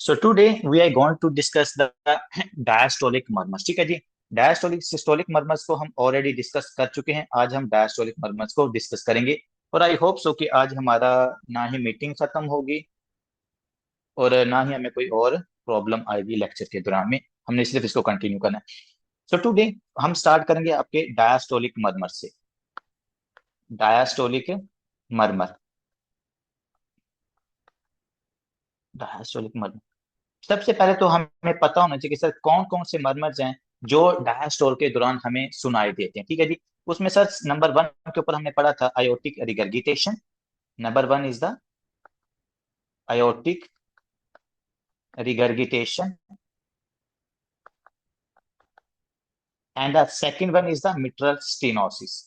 So today we are going to discuss the diastolic murmurs. ठीक है जी। Diastolic systolic murmurs को हम already discuss कर चुके हैं। आज हम डायस्टोलिक मर्मर्स को डिस्कस करेंगे और आई होप सो कि आज हमारा ना ही मीटिंग खत्म होगी और ना ही हमें कोई और प्रॉब्लम आएगी लेक्चर के दौरान में। हमने सिर्फ इसको कंटिन्यू करना है। सो टुडे हम स्टार्ट करेंगे आपके डायस्टोलिक मर्मर से। Diastolic murmur, diastolic murmur. सबसे पहले तो हमें पता होना चाहिए कि सर कौन कौन से मर्मर्स हैं जो डायस्टोल के दौरान हमें सुनाई देते हैं। ठीक है जी। उसमें सर नंबर वन के ऊपर हमने पढ़ा था aortic regurgitation. Number one is the aortic regurgitation and the second one is the mitral stenosis.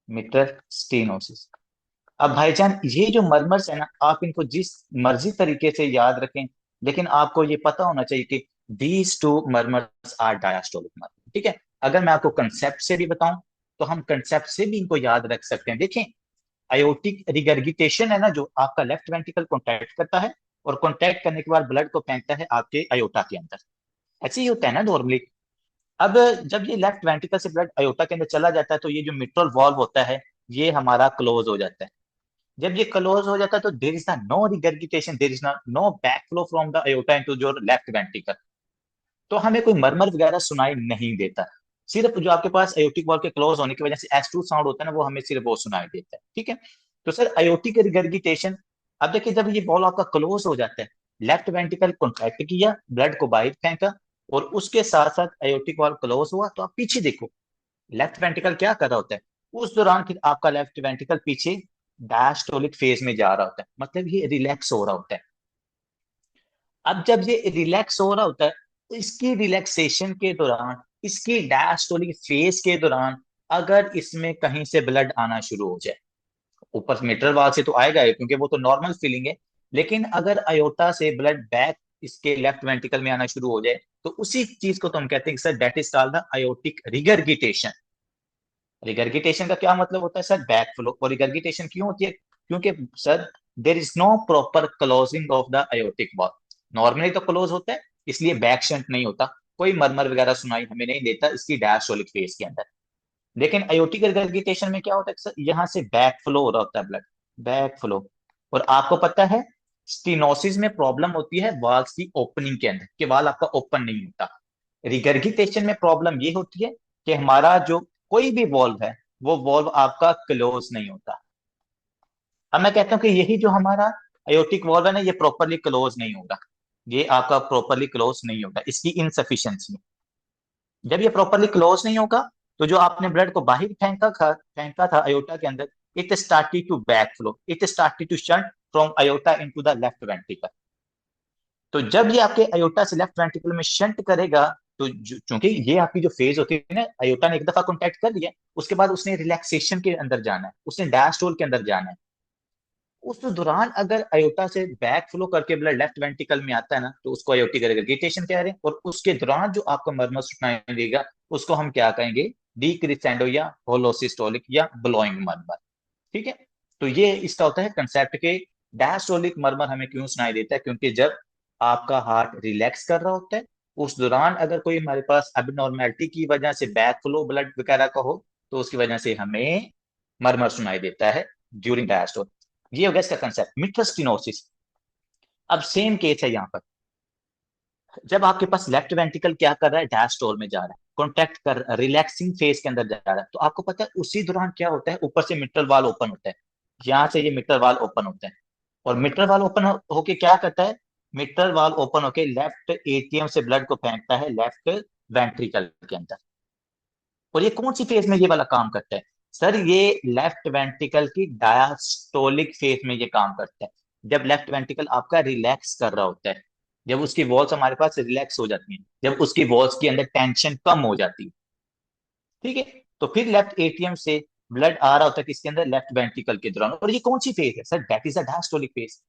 mitral stenosis। अब भाईजान ये जो मर्मर्स है ना, आप इनको जिस मर्जी तरीके से याद रखें, लेकिन आपको ये पता होना चाहिए कि these two murmurs are diastolic murmur. ठीक है। अगर मैं आपको कंसेप्ट से भी बताऊं तो हम कंसेप्ट से भी इनको याद रख सकते हैं। देखें, आयोटिक रिगर्गिटेशन है ना, जो आपका लेफ्ट वेंट्रिकल कॉन्ट्रैक्ट करता है और कॉन्ट्रैक्ट करने के बाद ब्लड को फेंकता है आपके अयोटा के अंदर। ऐसे ही होता है ना नॉर्मली। अब जब ये लेफ्ट वेंट्रिकल से ब्लड अयोटा के अंदर चला जाता है तो ये जो मिट्रल वॉल्व होता है ये हमारा क्लोज हो जाता है। जब ये क्लोज हो जाता है तो there is no regurgitation, there is no back flow from the aorta into your left ventricle. तो हमें कोई मरमर वगैरह सुनाई नहीं देता। सिर्फ जो आपके पास अयोटिक वॉल्व के क्लोज होने की वजह से एस टू साउंड होता है ना, वो हमें सिर्फ वो सुनाई देता है। ठीक है। तो सर अयोटिक रिगर्गिटेशन, अब देखिए जब ये वॉल्व आपका क्लोज हो जाता है, लेफ्ट वेंट्रिकल कॉन्ट्रैक्ट किया, ब्लड को बाहर फेंका और उसके साथ साथ अयोटिक वॉल्व क्लोज हुआ, तो आप पीछे देखो लेफ्ट वेंट्रिकल क्या कर रहा होता है। उस दौरान फिर आपका लेफ्ट वेंट्रिकल पीछे डायस्टोलिक फेज में जा रहा होता है, मतलब ये रिलैक्स हो रहा होता है। अब जब ये रिलैक्स हो रहा होता है तो इसकी रिलैक्सेशन के दौरान, इसकी डायस्टोलिक फेज के दौरान अगर इसमें कहीं से ब्लड आना शुरू हो जाए, ऊपर से मिट्रल वाल से तो आएगा ही क्योंकि वो तो नॉर्मल फीलिंग है, लेकिन अगर अयोटा से ब्लड बैक इसके लेफ्ट वेंट्रिकल में आना शुरू हो जाए तो उसी चीज को तो हम कहते हैं कि sir that is called the aortic regurgitation. Regurgitation का क्या मतलब होता है सर? Back flow. और रिगर्गिटेशन क्यों होती है? क्योंकि sir there is no proper closing of the aortic valve. Normally तो क्लोज होता है, इसलिए बैक शंट नहीं होता, कोई मरमर वगैरह सुनाई हमें नहीं देता इसकी डायस्टोलिक फेज के अंदर। लेकिन अयोटिक रिगर्गिटेशन में क्या होता है सर? यहाँ से बैक फ्लो हो रहा होता है ब्लड, बैक फ्लो। और आपको पता है स्टीनोसिस में प्रॉब्लम होती है वाल्व की ओपनिंग के अंदर, कि वाल्व आपका ओपन नहीं होता। रिगर्गिटेशन में प्रॉब्लम ये होती है कि हमारा जो कोई भी वॉल्व है वो वॉल्व आपका क्लोज नहीं होता। अब मैं कहता हूं कि यही जो हमारा अयोटिक वॉल्व है ना, ये प्रॉपरली क्लोज नहीं होगा। ये आपका प्रॉपरली क्लोज नहीं होगा, इसकी इनसफिशियंसी। जब ये प्रॉपरली क्लोज नहीं होगा तो जो आपने ब्लड को बाहर फेंका था अयोटा के अंदर, it started to back flow, it started to shunt from aorta into the left ventricle. तो जब ये आपके अयोटा से लेफ्ट वेंट्रिकल में शंट करेगा, तो चूंकि ये आपकी जो फेज होती है ना, अयोटा ने एक दफा कॉन्टैक्ट कर लिया, उसके बाद उसने रिलैक्सेशन के अंदर जाना है, उसने डायस्टोल के अंदर जाना है। उस दौरान अगर अयोटा से बैक फ्लो करके ब्लड लेफ्ट वेंट्रिकल में आता है ना, तो उसको अयोटिक रिगर्गिटेशन कह रहे हैं। और उसके दौरान जो आपको मर्मर सुनाई देगा उसको हम क्या कहेंगे? डीक्रिसेंडो या होलोसिस्टोलिक या ब्लोइंग मर्मर। ठीक है। तो ये इसका होता है कंसेप्ट के डायस्टोलिक मर्मर हमें क्यों सुनाई देता है, क्योंकि जब आपका हार्ट रिलैक्स कर रहा होता है उस दौरान अगर कोई हमारे पास एबनॉर्मेलिटी की वजह से बैक फ्लो ब्लड वगैरह का हो, तो उसकी वजह से हमें मर्मर सुनाई देता है ड्यूरिंग डायस्टोल। ये हो गया इसका कंसेप्ट। मिट्रल स्टेनोसिस, अब सेम केस है यहाँ पर। जब आपके पास लेफ्ट वेंट्रिकल क्या कर रहा है? डायस्टोल में जा रहा है, कॉन्ट्रैक्ट कर, रिलैक्सिंग फेज के अंदर जा रहा है, तो आपको पता है उसी दौरान क्या होता है? ऊपर से मिट्रल वाल ओपन होता है, यहाँ से ये मिट्रल वाल ओपन होता है। और मिट्रल वाल ओपन होके क्या करता है? मिट्रल वाल ओपन होके लेफ्ट एटीएम से ब्लड को फेंकता है लेफ्ट वेंट्रिकल के अंदर। और ये कौन सी फेज में ये वाला काम करता है? सर ये लेफ्ट वेंट्रिकल की डायस्टोलिक फेज में ये काम करता है। जब लेफ्ट वेंट्रिकल आपका रिलैक्स कर रहा होता है, जब उसकी वॉल्स हमारे पास रिलैक्स हो जाती हैं, जब उसकी वॉल्स के अंदर टेंशन कम हो जाती है, ठीक है, तो फिर लेफ्ट एटीएम से ब्लड आ रहा होता है किसके अंदर? लेफ्ट वेंट्रिकल के दौरान। और ये कौन सी फेज है sir? That is a diastolic phase.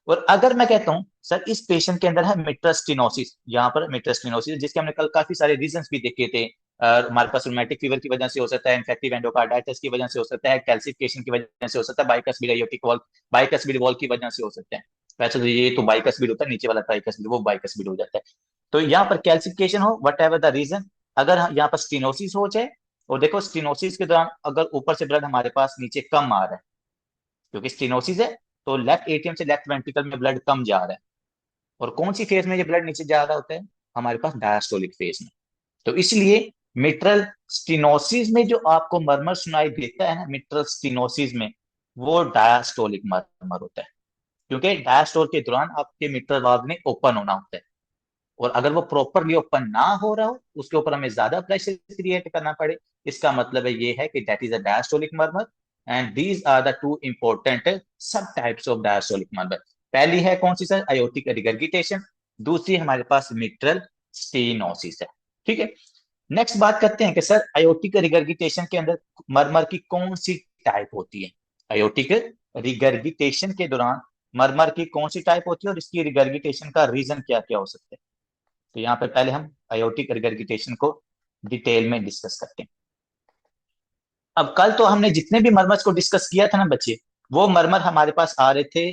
और अगर मैं कहता हूं सर इस पेशेंट के अंदर है मिट्रस्टिनोसिस, यहाँ पर मिट्रस्टिनोसिस जिसके हमने कल काफी सारे रीजंस भी देखे थे। हमारे पास रूमेटिक फीवर की वजह से हो सकता है, इन्फेक्टिव एंडोकार्डाइटिस की वजह से हो सकता है, कैल्सिफिकेशन की वजह से हो सकता है, बाइकस बिलियर्टिक वॉल्व, बाइकस बिली वॉल्व की वजह से हो सकता है। वैसे तो ये तो बाइकस्पिड होता है, नीचे वाला ट्राइकस्पिड वो बाइकस्पिड हो जाता है। तो यहाँ पर कैल्सिफिकेशन हो वट एवर द रीजन, अगर यहाँ पर स्टीनोसिस हो जाए, और देखो स्टीनोसिस के दौरान अगर ऊपर से ब्लड हमारे पास नीचे कम आ रहा है, क्योंकि स्टीनोसिस है तो लेफ्ट एट्रियम से लेफ्ट वेंट्रिकल में ब्लड कम जा रहा है, और कौन सी फेज में ये ब्लड नीचे जा रहा होता है, हमारे पास डायस्टोलिक फेज में। तो इसलिए मिट्रल स्टीनोसिस में जो आपको मरमर सुनाई देता है ना, मिट्रल स्टीनोसिस में, वो डायस्टोलिक मरमर होता है, क्योंकि डायस्टोल के दौरान आपके मिट्रल वाल्व ने ओपन होना होता है, और अगर वो प्रॉपरली ओपन ना हो रहा हो, उसके ऊपर हमें ज्यादा प्रेशर क्रिएट करना पड़े, इसका मतलब है ये है कि that is a diastolic murmur. And these are the two important sub types of diastolic murmur. पहली है कौन सी सर, आयोटिक रिगर्गिटेशन, दूसरी हमारे पास मिट्रल स्टेनोसिस है। ठीक है, नेक्स्ट बात करते हैं कि सर आयोटिक रिगर्गिटेशन के अंदर मरमर की कौन सी टाइप होती है। आयोटिक रिगर्गिटेशन के दौरान मरमर की कौन सी टाइप होती है, और इसकी रिगर्गिटेशन का रीजन क्या क्या हो सकते हैं। तो यहाँ पर पहले हम आयोटिक रिगर्गिटेशन को डिटेल में डिस्कस करते हैं। अब कल तो हमने जितने भी मरमर्स को डिस्कस किया था ना बच्चे, वो मरमर हमारे पास आ रहे थे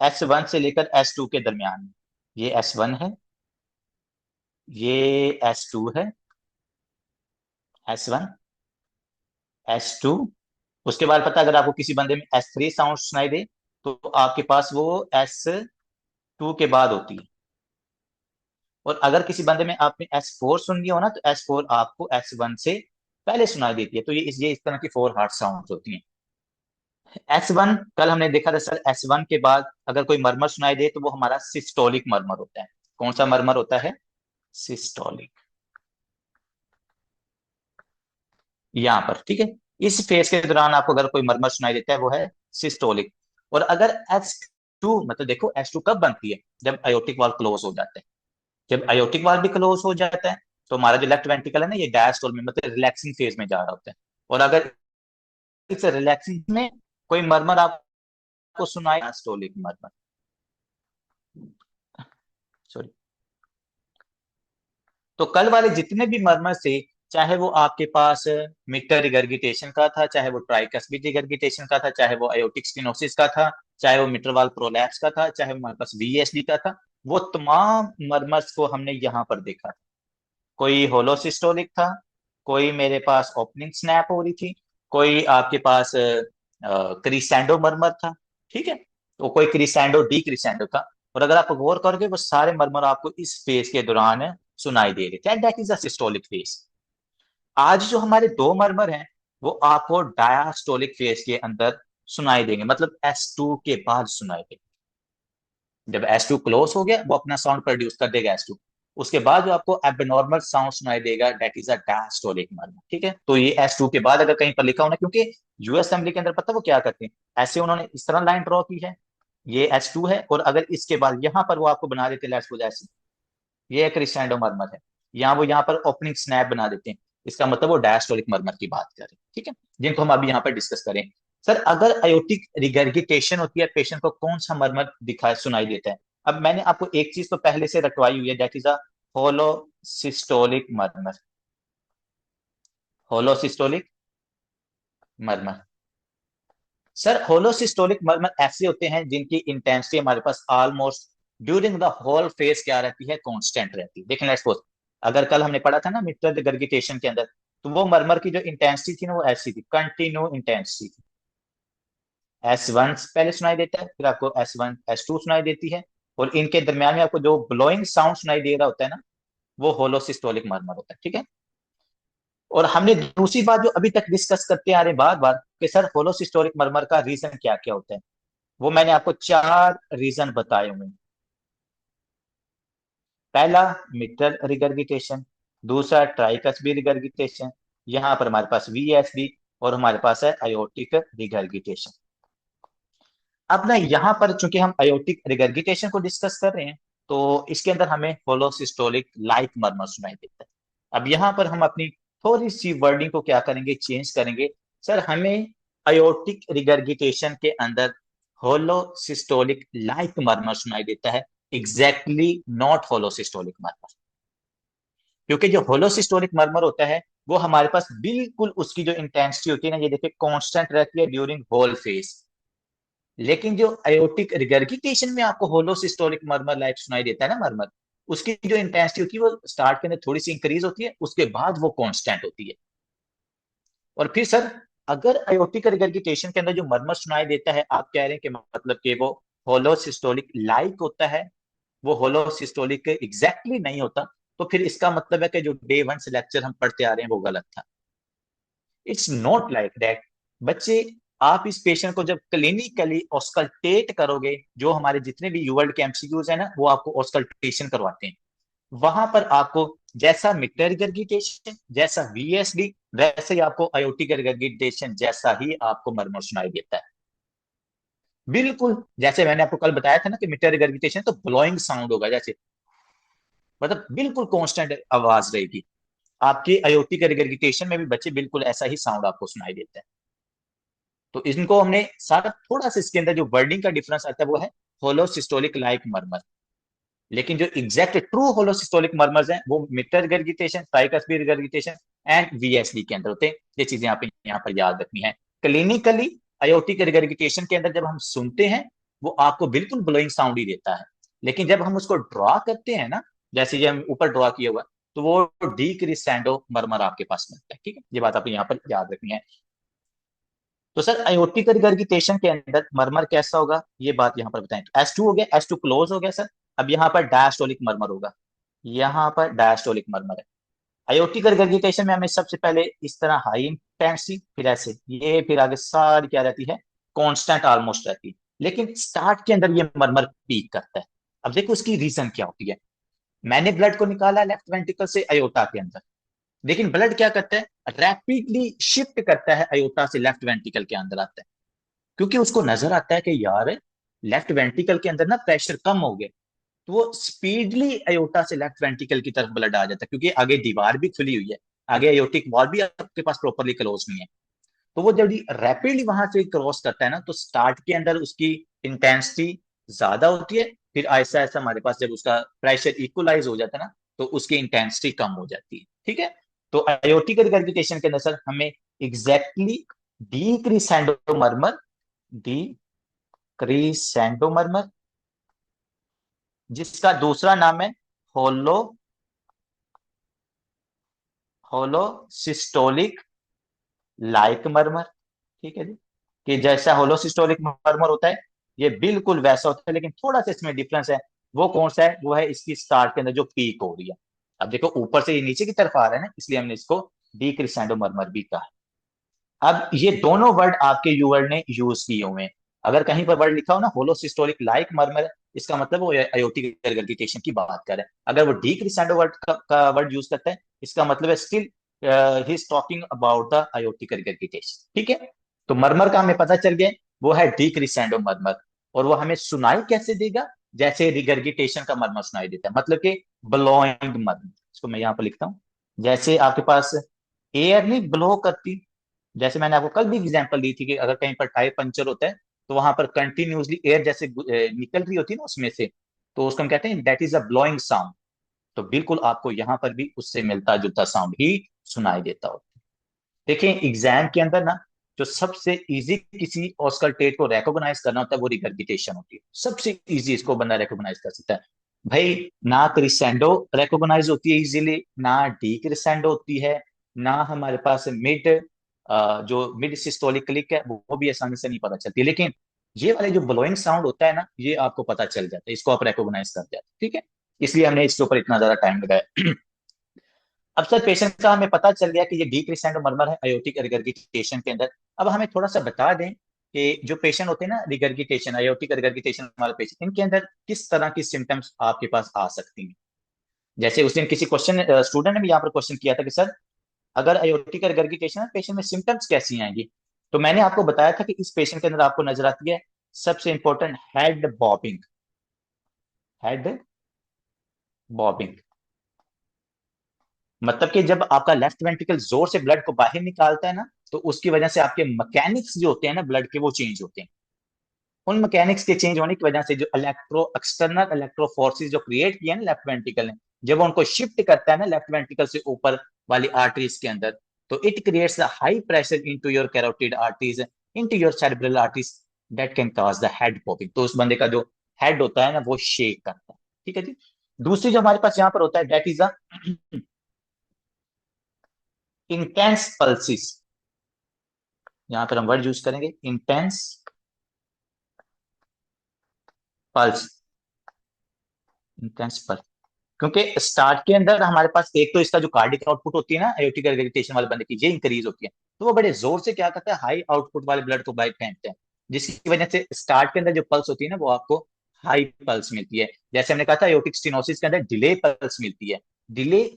S1 से लेकर S2 के दरमियान में। ये S1 है, ये S2 है, S1 S2, उसके बाद पता अगर आपको किसी बंदे में S3 साउंड सुनाई दे, तो आपके पास वो S2 के बाद होती है, और अगर किसी बंदे में आपने S4 सुन लिया हो ना, तो S4 आपको S1 से पहले सुनाई देती है। तो ये इस तरह की 4 हार्ट साउंड होती हैं। S1 कल हमने देखा था सर, S1 के बाद अगर कोई मरमर सुनाई दे तो वो हमारा सिस्टोलिक मरमर होता है। कौन सा मरमर होता है, सिस्टोलिक, यहाँ पर। ठीक है, इस फेज के दौरान आपको अगर कोई मरमर सुनाई देता है वो है सिस्टोलिक। और अगर S2, मतलब देखो S2 कब बनती है, जब अयोटिक वाल्व क्लोज हो जाता है। जब अयोटिक वाल्व भी क्लोज हो जाता है, तो हमारा जो लेफ्ट वेंट्रिकल है ना, ये डायस्टोल में मतलब रिलैक्सिंग फेज में जा रहा होता है। और अगर इस रिलैक्सिंग में कोई मरमर आपको सुनाए, डायस्टोलिक मरमर, सॉरी। तो कल वाले जितने भी मरमर थे, चाहे वो आपके पास मिक्टर रिगर्गिटेशन का था, चाहे वो ट्राइकस्पिड रिगर्गिटेशन का था, चाहे वो आयोटिक स्टेनोसिस का था, चाहे वो मिट्रल वाल्व प्रोलैप्स का था, चाहे वो हमारे पास वीएसडी का था, वो तमाम मरमर्स को हमने यहाँ पर देखा। कोई होलोसिस्टोलिक था, कोई मेरे पास ओपनिंग स्नैप हो रही थी, कोई आपके पास क्रिसेंडो मरमर था। ठीक है, तो कोई क्रिसेंडो डी क्रिसेंडो था। और अगर आप गौर करोगे वो सारे मरमर आपको इस फेज के दौरान सुनाई दे रहे थे, that is a systolic phase. आज जो हमारे दो मरमर हैं, वो आपको डायास्टोलिक फेज के अंदर सुनाई देंगे, मतलब S2 के बाद सुनाई देंगे। जब S2 क्लोज हो गया, वो अपना साउंड प्रोड्यूस कर देगा S2, उसके बाद जो आपको एबनॉर्मल साउंड सुनाई देगा, that is a diastolic murmur. ठीक है, तो ये S2 के बाद अगर कहीं पर लिखा होना, क्योंकि यूएस असेंबली के अंदर पता वो क्या करते हैं, ऐसे उन्होंने इस तरह लाइन ड्रॉ की है, ये S2 है, और अगर इसके बाद यहां पर वो आपको बना देते लेट्स सपोज ऐसे, ये एक क्रिस्टेंडो मर्मर है, यहाँ वो यहाँ पर ओपनिंग स्नैप बना देते हैं, इसका मतलब वो डायस्टोलिक मर्मर की बात कर रहे हैं। ठीक है, जिनको हम अभी यहाँ पर डिस्कस करें। सर अगर अयोटिक रिगर्गिटेशन होती है, पेशेंट को कौन सा मर्मर दिखाई सुनाई देता है। अब मैंने आपको एक चीज तो पहले से रटवाई हुई है, that is a holosystolic murmur, holosystolic murmur. Sir holosystolic murmur ऐसे होते हैं जिनकी इंटेंसिटी हमारे पास almost during the whole phase क्या रहती है, कांस्टेंट रहती है। देखें लेट्स सपोज, अगर कल हमने पढ़ा था ना मिट्रल रिगर्गिटेशन के अंदर, तो वो मरमर की जो इंटेंसिटी थी ना, वो ऐसी थी, कंटिन्यू इंटेंसिटी थी। S1 पहले सुनाई देता है, फिर आपको S1 S2 सुनाई देती है, और इनके दरमियान में आपको जो ब्लोइंग साउंड सुनाई दे रहा होता है ना, वो होलोसिस्टोलिक मरमर होता है। ठीक है, और हमने दूसरी बात जो अभी तक डिस्कस करते आ रहे बार बार, कि सर होलोसिस्टोलिक मरमर का रीजन क्या क्या होता है, वो मैंने आपको 4 रीजन बताए हुए हैं। पहला मिट्रल रिगर्गिटेशन, दूसरा ट्राइकस्पी रिगर्गिटेशन, यहाँ पर हमारे पास वीएसबी, और हमारे पास है अयोटिक रिगर्गिटेशन। अब ना यहाँ पर चूंकि हम अयोटिक रिगर्गिटेशन को डिस्कस कर रहे हैं, तो इसके अंदर हमें होलोसिस्टोलिक लाइक मरमर सुनाई देता है। अब यहाँ पर हम अपनी थोड़ी सी वर्डिंग को क्या करेंगे, चेंज करेंगे। सर हमें अयोटिक रिगर्गिटेशन के अंदर होलोसिस्टोलिक लाइक मरमर सुनाई देता है, एग्जैक्टली नॉट होलोसिस्टोलिक मरमर। क्योंकि जो होलोसिस्टोलिक मरमर होता है, वो हमारे पास बिल्कुल उसकी जो इंटेंसिटी होती है ना, ये देखिए कांस्टेंट रहती है ड्यूरिंग होल फेज। लेकिन जो अयोटिक रिगर्गिटेशन में आपको होलोसिस्टोलिक मर्मर लाइक सुनाई देता है ना मर्मर, उसकी जो इंटेंसिटी होती है वो स्टार्ट के अंदर थोड़ी सी इंक्रीज होती है, उसके बाद वो कांस्टेंट होती है। और फिर सर, अगर अयोटिक रिगर्गिटेशन के अंदर जो मर्मर सुनाई देता है, आप कह रहे हैं कि मतलब कि वो होलोसिस्टोलिक लाइक होता है, वो होलोसिस्टोलिक एग्जैक्टली नहीं होता, तो फिर इसका मतलब है कि जो डे वन से लेक्चर हम पढ़ते आ रहे हैं वो गलत था। इट्स नॉट लाइक दैट बच्चे। आप इस पेशेंट को जब क्लिनिकली ऑस्कल्टेट करोगे, जो हमारे जितने भी यूवर्ल्ड के एमसीक्यूज है ना, वो आपको ऑस्कल्टेशन करवाते हैं, वहां पर आपको जैसा मिटर रिगर्गिटेशन, जैसा वीएसडी, वैसे ही आपको अयोटिक रिगर्गिटेशन जैसा ही आपको मरमर सुनाई देता है। बिल्कुल जैसे मैंने आपको कल बताया था ना कि मिटर रिगर्गिटेशन तो ब्लोइंग साउंड होगा, जैसे मतलब बिल्कुल कांस्टेंट आवाज रहेगी। आपकी अयोटिक रिगर्गिटेशन में भी बच्चे बिल्कुल ऐसा ही साउंड आपको सुनाई देता है। तो इनको हमने सारा थोड़ा सा इसके अंदर जो वर्डिंग का डिफरेंस आता है वो है होलोसिस्टोलिक लाइक मर्मर। लेकिन जो एग्जैक्ट ट्रू होलोसिस्टोलिक मर्मर्स हैं वो mitral regurgitation, tricuspid regurgitation and VSD के अंदर होते हैं। ये चीजें आप यहाँ पर याद रखनी है। क्लिनिकली अयोटिक रिगर्गिटेशन के अंदर जब हम सुनते हैं, वो आपको बिल्कुल ब्लोइंग साउंड ही देता है। लेकिन जब हम उसको ड्रॉ करते हैं ना, जैसे ये हम ऊपर ड्रॉ किया हुआ, तो वो डीक्रिसेंडो मर्मर आपके पास मिलता है। ठीक है, ये बात आप यहाँ पर याद रखनी है। तो सर अयोटिक रिगर्गिटेशन के अंदर मरमर कैसा होगा, ये बात यहाँ पर बताएं। तो एस टू हो गया, एस टू क्लोज हो गया सर। अब यहाँ पर डायस्टोलिक मरमर होगा, यहाँ पर डायस्टोलिक मरमर है। अयोटिक रिगर्गिटेशन में हमें सबसे पहले इस तरह हाई इंटेंसिटी, फिर ऐसे, ये फिर आगे सारी क्या रहती है, कांस्टेंट ऑलमोस्ट रहती है। लेकिन स्टार्ट के अंदर ये मरमर पीक करता है। अब देखो इसकी रीजन क्या होती है। मैंने ब्लड को निकाला लेफ्ट वेंट्रिकल से अयोटा के अंदर, लेकिन ब्लड क्या करता है, रैपिडली शिफ्ट करता है अयोटा से लेफ्ट वेंट्रिकल के अंदर आता है, क्योंकि उसको नजर आता है कि यार लेफ्ट वेंट्रिकल के अंदर ना प्रेशर कम हो गया। तो वो स्पीडली अयोटा से लेफ्ट वेंट्रिकल की तरफ ब्लड आ जाता है, क्योंकि आगे दीवार भी खुली हुई है, आगे अयोटिक वॉल भी आपके पास प्रॉपरली क्लोज नहीं है। तो वो जब रैपिडली वहां से क्रॉस करता है ना, तो स्टार्ट के अंदर उसकी इंटेंसिटी ज्यादा होती है, फिर ऐसा ऐसा हमारे पास जब उसका प्रेशर इक्वलाइज हो जाता है ना, तो उसकी इंटेंसिटी कम हो जाती है। ठीक है। तो अयोटिक रिगर्गिटेशन के अंदर सर हमें एग्जैक्टली डीक्रिसेंडो मर्मर, डीक्रिसेंडो मर्मर, जिसका दूसरा नाम है होलो होलोसिस्टोलिक लाइक मर्मर। ठीक है जी। कि जैसा होलोसिस्टोलिक मर्मर होता है, ये बिल्कुल वैसा होता है, लेकिन थोड़ा सा इसमें डिफरेंस है। वो कौन सा है, वो है इसकी स्टार्ट के अंदर जो पीक हो रही है। अब देखो ऊपर से ये नीचे की तरफ आ रहा है ना, इसलिए हमने इसको डीक्रिसेंडो मर्मर भी कहा। अब ये दोनों वर्ड आपके यूवर्ड ने यूज किए हुए हैं। अगर कहीं पर वर्ड लिखा हो ना होलोसिस्टोलिक लाइक मर्मर, इसका मतलब वो अयोटिक रिगर्गिटेशन की बात कर रहा है। अगर वो डीक्रिसेंडो वर्ड का वर्ड यूज करता है, इसका मतलब है still he is talking about the aortic regurgitation. ठीक है। तो मर्मर का हमें पता चल गया, वो है डीक्रिसेंडो मर्मर। और वो हमें सुनाई कैसे देगा, जैसे रिगर्गिटेशन का मर्मर सुनाई देता है, मतलब कि ब्लोइंग मर्मर। इसको मैं यहाँ पर लिखता हूँ। जैसे आपके पास एयर नहीं ब्लो करती, जैसे मैंने आपको कल भी एग्जांपल दी थी कि अगर कहीं पर टायर पंचर होता है, तो वहां पर कंटिन्यूसली एयर जैसे निकल रही होती है ना उसमें से, तो उसको हम कहते हैं that is a blowing sound. तो बिल्कुल आपको यहाँ पर भी उससे मिलता जुलता साउंड ही सुनाई देता हो। देखिए एग्जाम के अंदर ना, जो सबसे इजी किसी ऑस्कल्टेट को रिकॉग्नाइज करना होता है वो रिगर्गिटेशन होती है। सबसे इजी इसको बंदा रिकॉग्नाइज कर सकता है। भाई ना क्रिसेंडो रिकॉग्नाइज होती है इजीली, ना डी क्रिसेंडो होती है, ना हमारे पास मिड, जो मिड सिस्टोलिक क्लिक है वो भी आसानी से नहीं पता चलती। लेकिन ये वाले जो ब्लोइंग साउंड होता है ना, ये आपको पता चल जाता है, इसको आप रिकॉग्नाइज कर जाते हैं। ठीक है। इसलिए हमने इसके ऊपर इतना ज्यादा टाइम लगाया। अब सर पेशेंट का हमें पता चल गया कि ये डीक्रिसेंट मर्मर है अयोटिक रिगर्गिटेशन के अंदर। अब हमें थोड़ा सा बता दें कि जो पेशेंट होते हैं ना रिगर्गिटेशन, अयोटिक रिगर्गिटेशन वाले पेशेंट, इनके अंदर किस तरह की सिम्टम्स आपके पास आ सकती हैं। जैसे उस दिन किसी क्वेश्चन स्टूडेंट ने भी यहाँ पर क्वेश्चन किया था कि सर अगर अयोटिक रिगर्गिटेशन है पेशेंट में सिम्टम्स कैसी आएंगी। तो मैंने आपको बताया था कि इस पेशेंट के अंदर आपको नजर आती है सबसे important head bobbing, head bobbing. मतलब कि जब आपका लेफ्ट वेंट्रिकल जोर से ब्लड को बाहर निकालता है ना, तो उसकी वजह से आपके मैकेनिक्स जो होते हैं ना ब्लड के, वो चेंज होते हैं। उन मैकेनिक्स के चेंज होने की वजह से जो इलेक्ट्रो एक्सटर्नल इलेक्ट्रो फोर्सेस जो क्रिएट किए ना लेफ्ट वेंट्रिकल ने, जब वो उनको शिफ्ट करता है ना लेफ्ट वेंट्रिकल से ऊपर वाली आर्टरीज के अंदर, तो it creates the high pressure into your carotid arteries, into your cerebral arteries. That can cause the head popping. तो उस बंदे का जो हेड होता है ना वो शेक करता है। ठीक है जी। दूसरी जो हमारे पास यहाँ पर होता है that is the intense pulses. यहाँ पर हम वर्ड यूज करेंगे इंटेंस पल्स। इंटेंस पल्स, क्योंकि स्टार्ट के अंदर हमारे पास एक तो इसका जो कार्डिक आउटपुट होती है ना एयोटिक रिगर्जिटेशन वाले बंदे की, ये इंक्रीज होती है। तो वो बड़े जोर से क्या करता है, हाई आउटपुट वाले ब्लड को बाहर फेंकते हैं, जिसकी वजह से स्टार्ट के अंदर जो पल्स होती है ना वो आपको हाई पल्स मिलती है। जैसे हमने कहा था एयोटिक स्टेनोसिस के अंदर डिले पल्स मिलती है। डिले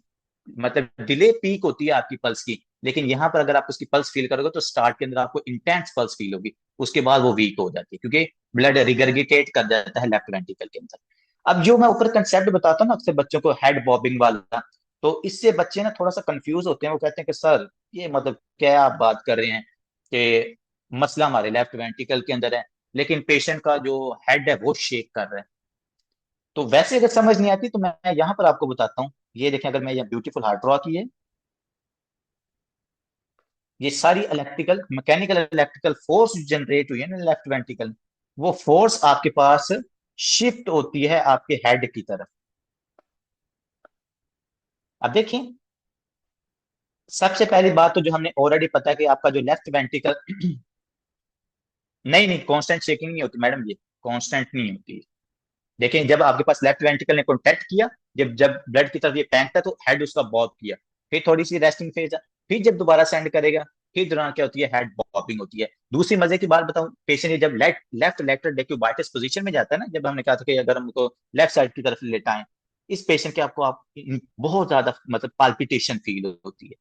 मतलब डिले पीक होती है आपकी पल्स की, लेकिन यहाँ पर अगर आप उसकी पल्स फील करोगे तो स्टार्ट के अंदर आपको इंटेंस पल्स फील होगी, उसके बाद वो वीक हो जाती है क्योंकि ब्लड रिगर्गिटेट कर जाता है लेफ्ट वेंट्रिकल के अंदर। अब जो मैं ऊपर कंसेप्ट बताता हूँ ना अक्सर बच्चों को हेड बॉबिंग वाला, तो इससे बच्चे ना थोड़ा सा कंफ्यूज होते हैं। वो कहते हैं कि सर ये मतलब क्या आप बात कर रहे हैं कि मसला हमारे लेफ्ट वेंट्रिकल के अंदर है, लेकिन पेशेंट का जो हेड है वो शेक कर रहा है। तो वैसे अगर समझ नहीं आती तो मैं यहाँ पर आपको बताता हूँ। ये देखें, अगर मैं ये ब्यूटीफुल हार्ट ड्रॉ की है, ये सारी electrical mechanical electrical force generate हुई है ना लेफ्ट वेंट्रिकल, वो फोर्स आपके पास शिफ्ट होती है आपके हेड की तरफ। अब देखिए, सबसे पहली बात तो जो हमने ऑलरेडी पता है कि आपका जो लेफ्ट वेंट्रिकल नहीं नहीं कांस्टेंट शेकिंग नहीं होती मैडम, ये कांस्टेंट नहीं होती। देखिए जब आपके पास लेफ्ट वेंट्रिकल ने कॉन्टैक्ट किया, जब जब ब्लड की तरफ ये फेंकता है तो हेड उसका बॉब किया, फिर थोड़ी सी रेस्टिंग फेज है, फिर जब दोबारा सेंड करेगा फिर दौरान क्या होती है, हेड बॉबिंग होती है। दूसरी मजे की बात बताऊं, पेशेंट ये जब लेफ्ट लेटरल डेक्यूबाइटस पोजीशन में जाता है ना, जब हमने कहा था कि अगर हम उनको लेफ्ट साइड की तरफ लेटाएं, इस पेशेंट के आपको आप बहुत ज्यादा मतलब पाल्पिटेशन फील होती है,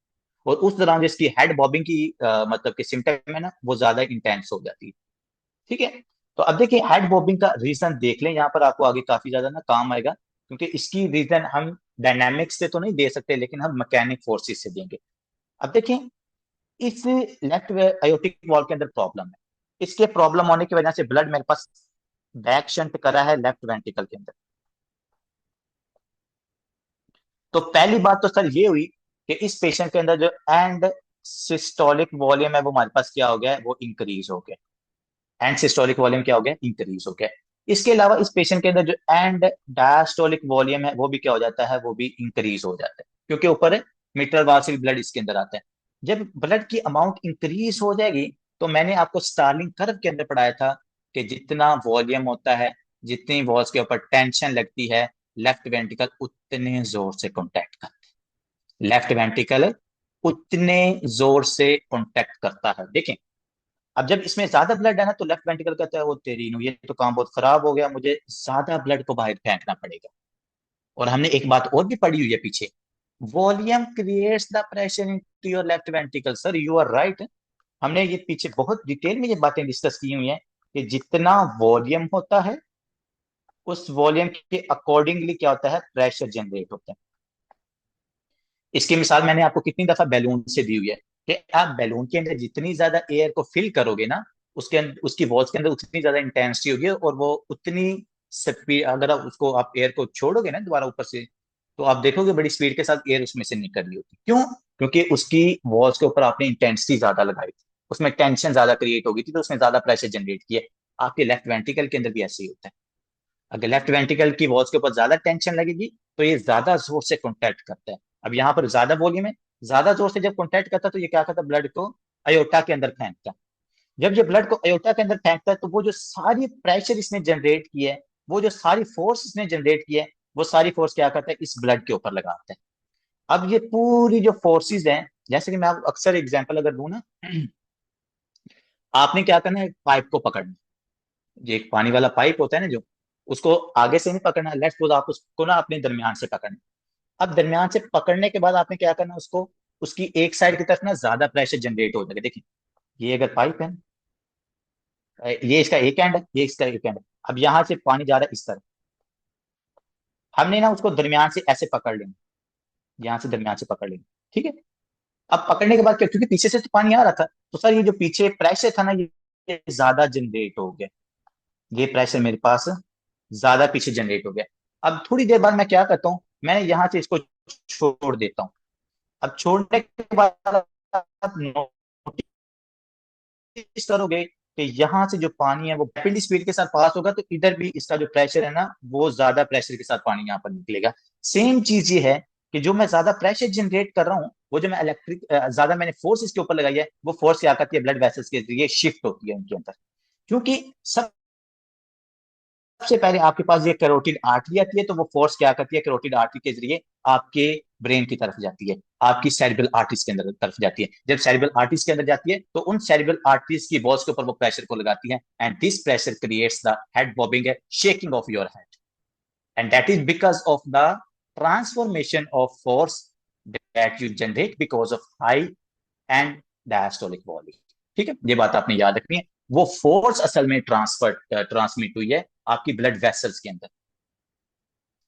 और उस दौरान जो इसकी हेड बॉबिंग की मतलब कि सिम्टम है ना वो ज्यादा इंटेंस हो जाती है। ठीक है। तो अब देखिए हेड बॉबिंग का रीजन देख लें, यहाँ पर आपको आगे काफी ज्यादा ना काम आएगा, क्योंकि इसकी रीजन हम डायनामिक्स से तो नहीं दे सकते लेकिन हम मैकेनिक फोर्सेस से देंगे। अब देखिए, इस लेफ्ट आयोटिक वॉल के अंदर प्रॉब्लम है, इसके प्रॉब्लम होने की वजह से ब्लड मेरे पास बैक शंट करा है लेफ्ट वेंट्रिकल के अंदर। तो पहली बात तो सर ये हुई कि इस पेशेंट के अंदर जो एंड सिस्टोलिक वॉल्यूम है वो हमारे पास क्या हो गया है, वो इंक्रीज हो गया। एंड सिस्टोलिक वॉल्यूम क्या हो गया, इंक्रीज हो गया। इसके अलावा इस पेशेंट के अंदर जो एंड डायस्टोलिक वॉल्यूम है वो भी क्या हो जाता है, वो भी इंक्रीज हो जाता है, क्योंकि ऊपर मिट्रल वाल से भी ब्लड इसके अंदर आता है। जब ब्लड की अमाउंट इंक्रीज हो जाएगी, तो मैंने आपको स्टार्लिंग कर्व के अंदर पढ़ाया था कि जितना वॉल्यूम होता है, जितनी वॉल्स के ऊपर टेंशन लगती है, लेफ्ट वेंट्रिकल उतने जोर से कॉन्टैक्ट करता है। लेफ्ट वेंट्रिकल उतने जोर से कॉन्टैक्ट करता है। देखें, अब जब इसमें ज्यादा ब्लड है ना तो लेफ्ट वेंट्रिकल कहता है वो तेरी नु, ये तो काम बहुत खराब हो गया, मुझे ज्यादा ब्लड को बाहर फेंकना पड़ेगा। और हमने एक बात और भी पढ़ी हुई है पीछे, volume creates the pressure into your left ventricle. Sir you are right, हमने ये पीछे बहुत डिटेल में ये बातें डिस्कस की हुई हैं कि जितना वॉल्यूम होता है उस वॉल्यूम के अकॉर्डिंगली क्या होता है, प्रेशर जनरेट होता है। इसकी मिसाल मैंने आपको कितनी दफा बैलून से दी हुई है कि आप बैलून के अंदर जितनी ज्यादा एयर को फिल करोगे ना, उसके अंदर उसकी वॉल्स के अंदर उतनी ज्यादा इंटेंसिटी होगी, और वो उतनी स्पीड, अगर आप उसको आप एयर को छोड़ोगे ना दोबारा ऊपर से, तो आप देखोगे बड़ी स्पीड के साथ एयर उसमें से निकल रही होती। क्यों? क्योंकि उसकी वॉल्स के ऊपर आपने इंटेंसिटी ज्यादा लगाई थी, उसमें टेंशन ज्यादा क्रिएट होगी थी, तो उसने ज्यादा प्रेशर जनरेट किया। आपके लेफ्ट वेंट्रिकल के अंदर भी ऐसे ही होता है। अगर लेफ्ट वेंट्रिकल की वॉल्स के ऊपर ज्यादा टेंशन लगेगी तो ये ज्यादा जोर से कॉन्टैक्ट करता है। अब यहाँ पर ज्यादा वॉल्यूम है, ज्यादा जोर से जब कॉन्टैक्ट करता है तो ये क्या करता है, ब्लड को अयोटा के अंदर फेंकता है। जब ये ब्लड को अयोटा के अंदर फेंकता है तो वो जो सारी प्रेशर इसने जनरेट की है, वो जो सारी फोर्स इसने जनरेट की है, वो सारी फोर्स क्या करता है, इस ब्लड के ऊपर लगाता है। अब ये पूरी जो फोर्सेस हैं, जैसे कि मैं आपको अक्सर एग्जांपल अगर दूं ना, आपने क्या करना है, पाइप को पकड़ना। ये एक पानी वाला पाइप होता है ना जो, उसको आगे से नहीं पकड़ना, लेट्स सपोज आप उसको ना अपने दरमियान से पकड़ना। अब दरमियान से पकड़ने के बाद आपने क्या करना, उसको उसकी एक साइड की तरफ ना ज्यादा प्रेशर जनरेट हो जाएगा। देखिए, ये अगर पाइप है, ये इसका एक एंड है, ये इसका एक एंड है। अब यहां से पानी जा रहा है इस तरफ, हमने ना उसको दरमियान से ऐसे पकड़ लेंगे, यहां से दरमियान से पकड़ लेंगे। ठीक है। अब पकड़ने के बाद क्या, क्योंकि पीछे से तो पानी आ रहा था, तो सर ये जो पीछे प्रेशर था ना ये ज्यादा जनरेट हो गया, ये प्रेशर मेरे पास ज्यादा पीछे जनरेट हो गया। अब थोड़ी देर बाद मैं क्या करता हूँ, मैं यहाँ से इसको छोड़ देता हूँ। अब छोड़ने के बाद आप नोटिस करोगे कि यहाँ से जो पानी है वो रैपिडली स्पीड के साथ पास होगा, तो इधर भी इसका जो प्रेशर है ना, वो ज्यादा प्रेशर के साथ पानी यहाँ पर निकलेगा। सेम चीज ये है कि जो मैं ज्यादा प्रेशर जनरेट कर रहा हूँ, वो जो मैं इलेक्ट्रिक ज्यादा मैंने फोर्स इसके ऊपर लगाई है, वो फोर्स क्या करती है, ब्लड वेसल्स के जरिए शिफ्ट होती है उनके अंदर। क्योंकि सबसे पहले आपके पास ये कैरोटिड आर्टरी आती है, तो वो फोर्स क्या करती है, कैरोटिड आर्टरी के जरिए आपके ब्रेन की तरफ जाती है, आपकी सेरिब्रल आर्टरीज के अंदर तरफ जाती है। जब सेरिब्रल आर्टरीज के अंदर जाती है, तो उन सेरिब्रल आर्टरीज की वॉल्स के ऊपर वो प्रेशर को लगाती है, and this pressure creates the head bobbing, shaking of your head, and that is because of the transformation of force that you generate because of high and diastolic volume. ठीक है, ये बात आपने याद रखनी है। वो फोर्स असल में ट्रांसमिट हुई है आपकी ब्लड वेसल्स के अंदर,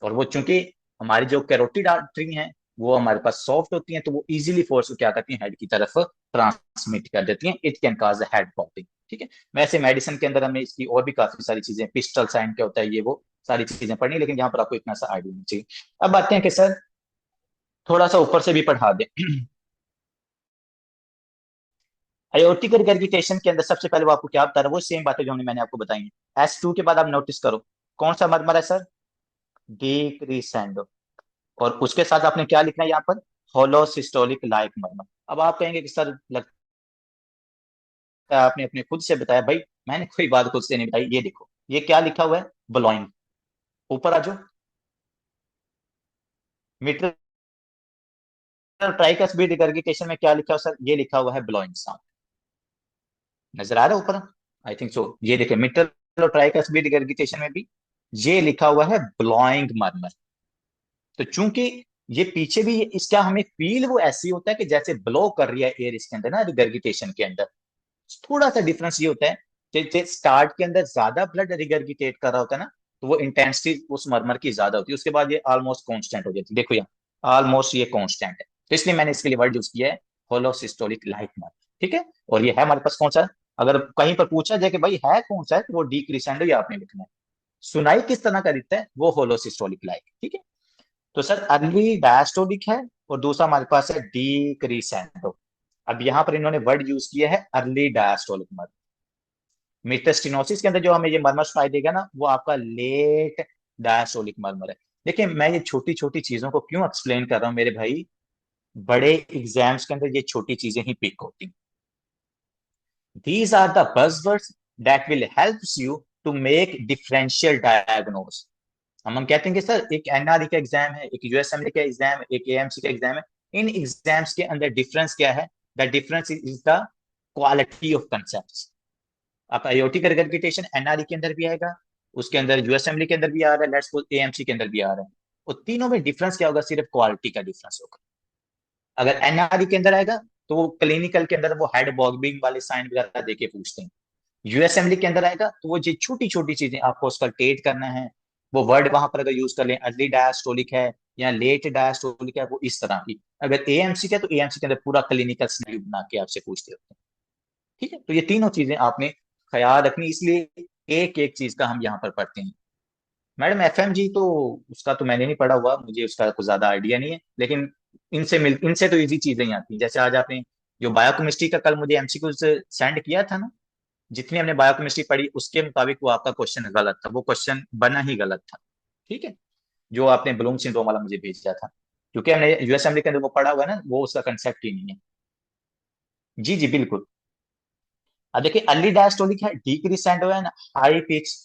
और वो चूंकि हमारी जो कैरोटिड आर्टरी हैं वो हमारे पास सॉफ्ट होती हैं, तो वो इजीली फोर्स को क्या करती हैं, हेड की तरफ ट्रांसमिट कर देती हैं। It can cause head popping. ठीक है, वैसे मेडिसिन के अंदर हमें इसकी और भी काफी सारी चीजें, पिस्टल साइन क्या होता है, ये वो सारी चीजें पढ़नी, लेकिन यहाँ पर आपको इतना सा आइडिया नहीं चाहिए। अब बात है कि सर थोड़ा सा ऊपर से भी पढ़ा दें। अयोटिक रिगर्गिटेशन के अंदर सबसे पहले वो आपको क्या बता रहा है, वो सेम बातें जो मैंने आपको बताई है। S2 के बाद आप नोटिस करो कौन सा मरमर है सर, डी क्रिसेंडो। और उसके साथ आपने क्या लिखना है यहाँ पर, होलोसिस्टोलिक लाइक मरमर। अब आप कहेंगे कि सर लगता है आपने अपने खुद से बताया, भाई मैंने कोई बात खुद से नहीं बताई, ये देखो ये क्या लिखा हुआ है, ब्लोइंग। ऊपर आ जाओ, मिट्रल ट्राइकस्पिड रिगर्गिटेशन में क्या लिखा हुआ सर, ये लिखा हुआ है ब्लोइंग साउंड। नजर आ रहा है ऊपर, आई थिंक सो। ये देखिए मिट्रल और ट्राइकस्पिड रिगर्गिटेशन में भी ये लिखा हुआ है ब्लोइंग मरमर। तो चूंकि ये पीछे भी इसका हमें फील वो ऐसी होता है कि जैसे ब्लो कर रही है एयर इसके अंदर ना, रिगर्गिटेशन के अंदर। थोड़ा सा डिफरेंस ये होता है कि स्टार्ट के अंदर ज्यादा ब्लड रिगर्गिटेट कर रहा होता है ना, तो वो इंटेंसिटी उस मरमर की ज्यादा होती है, उसके बाद ये ऑलमोस्ट कांस्टेंट हो जाती है। देखो यहाँ ऑलमोस्ट ये कांस्टेंट है, तो इसलिए मैंने इसके लिए वर्ड यूज किया है होलोसिस्टोलिक लाइक मरमर। ठीक है, और ये है हमारे पास कौन सा, अगर कहीं पर पूछा जाए कि भाई है कौन सा है, तो वो डी क्रिसेंडो ही आपने लिखना है। सुनाई किस तरह का दिखता है, वो होलोसिस्टोलिक लाइक। ठीक है, तो सर अर्ली डायस्टोलिक है, और दूसरा हमारे पास है डी क्रिसेंडो। अब यहां पर इन्होंने वर्ड यूज किया है अर्ली डायस्टोलिक मर्मर। मेटास्टिनोसिस के अंदर जो हमें ये मर्मर सुनाई देगा ना, वो आपका लेट डायस्टोलिक मर्मर है। देखिए मैं ये छोटी छोटी चीजों को क्यों एक्सप्लेन कर रहा हूँ मेरे भाई, बड़े एग्जाम्स के अंदर ये छोटी चीजें ही पिक होती। These are the buzzwords that will helps you to make differential diagnose. हम कहते हैं कि सर एक एनआरई का एग्जाम है, एक यूएसएमएल का एग्जाम है, एक एएमसी का एग्जाम है। इन एग्जाम्स के अंदर डिफरेंस क्या है, the difference is the quality of concept. आपका आईओटी का रिगर्गिटेशन एनआरई के अंदर भी आएगा, उसके अंदर यूएसएमएल के अंदर भी आ रहा है, लेट्स सपोज एएमसी के अंदर भी आ रहा है। और तीनों में डिफरेंस क्या होगा, सिर्फ क्वालिटी का डिफरेंस होगा। अगर एनआरई के अंदर आएगा, तो वो क्लिनिकल के अंदर वो हेड बॉबिंग वाले साइन वगैरह देके पूछते हैं। यूएसएमएल के अंदर आएगा, तो वो जो छोटी छोटी चीजें आपको उसका टेट करना है, वो वर्ड वहां पर अगर यूज कर लें, अर्ली डायस्टोलिक है या लेट डायस्टोलिक है, वो इस तरह की। अगर एएमसी का, तो एएमसी के अंदर पूरा क्लिनिकल सिनेरियो बना के आपसे पूछते होते हैं। ठीक है, तो ये तीनों चीजें आपने ख्याल रखनी, इसलिए एक एक चीज का हम यहाँ पर पढ़ते हैं। मैडम एफएमजी तो उसका तो मैंने नहीं पढ़ा हुआ, मुझे उसका कुछ ज्यादा आइडिया नहीं है, लेकिन इनसे तो इजी चीजें ही आती हैं। जैसे आज आपने जो बायोकेमिस्ट्री का कल मुझे एमसीक्यू सेंड किया था ना, जितनी हमने बायोकेमिस्ट्री पढ़ी उसके मुताबिक वो आपका क्वेश्चन गलत था, वो क्वेश्चन बना ही गलत था। ठीक है, जो आपने ब्लूम सिंड्रोम वाला मुझे भेजा था, क्योंकि हमने यूएसएमएल के अंदर वो पढ़ा हुआ है ना, वो उसका कंसेप्ट ही नहीं है। जी जी बिल्कुल। अब देखिए अर्ली डायस्टोलिक है, डिक्रीसेंट है ना, हाई पिच,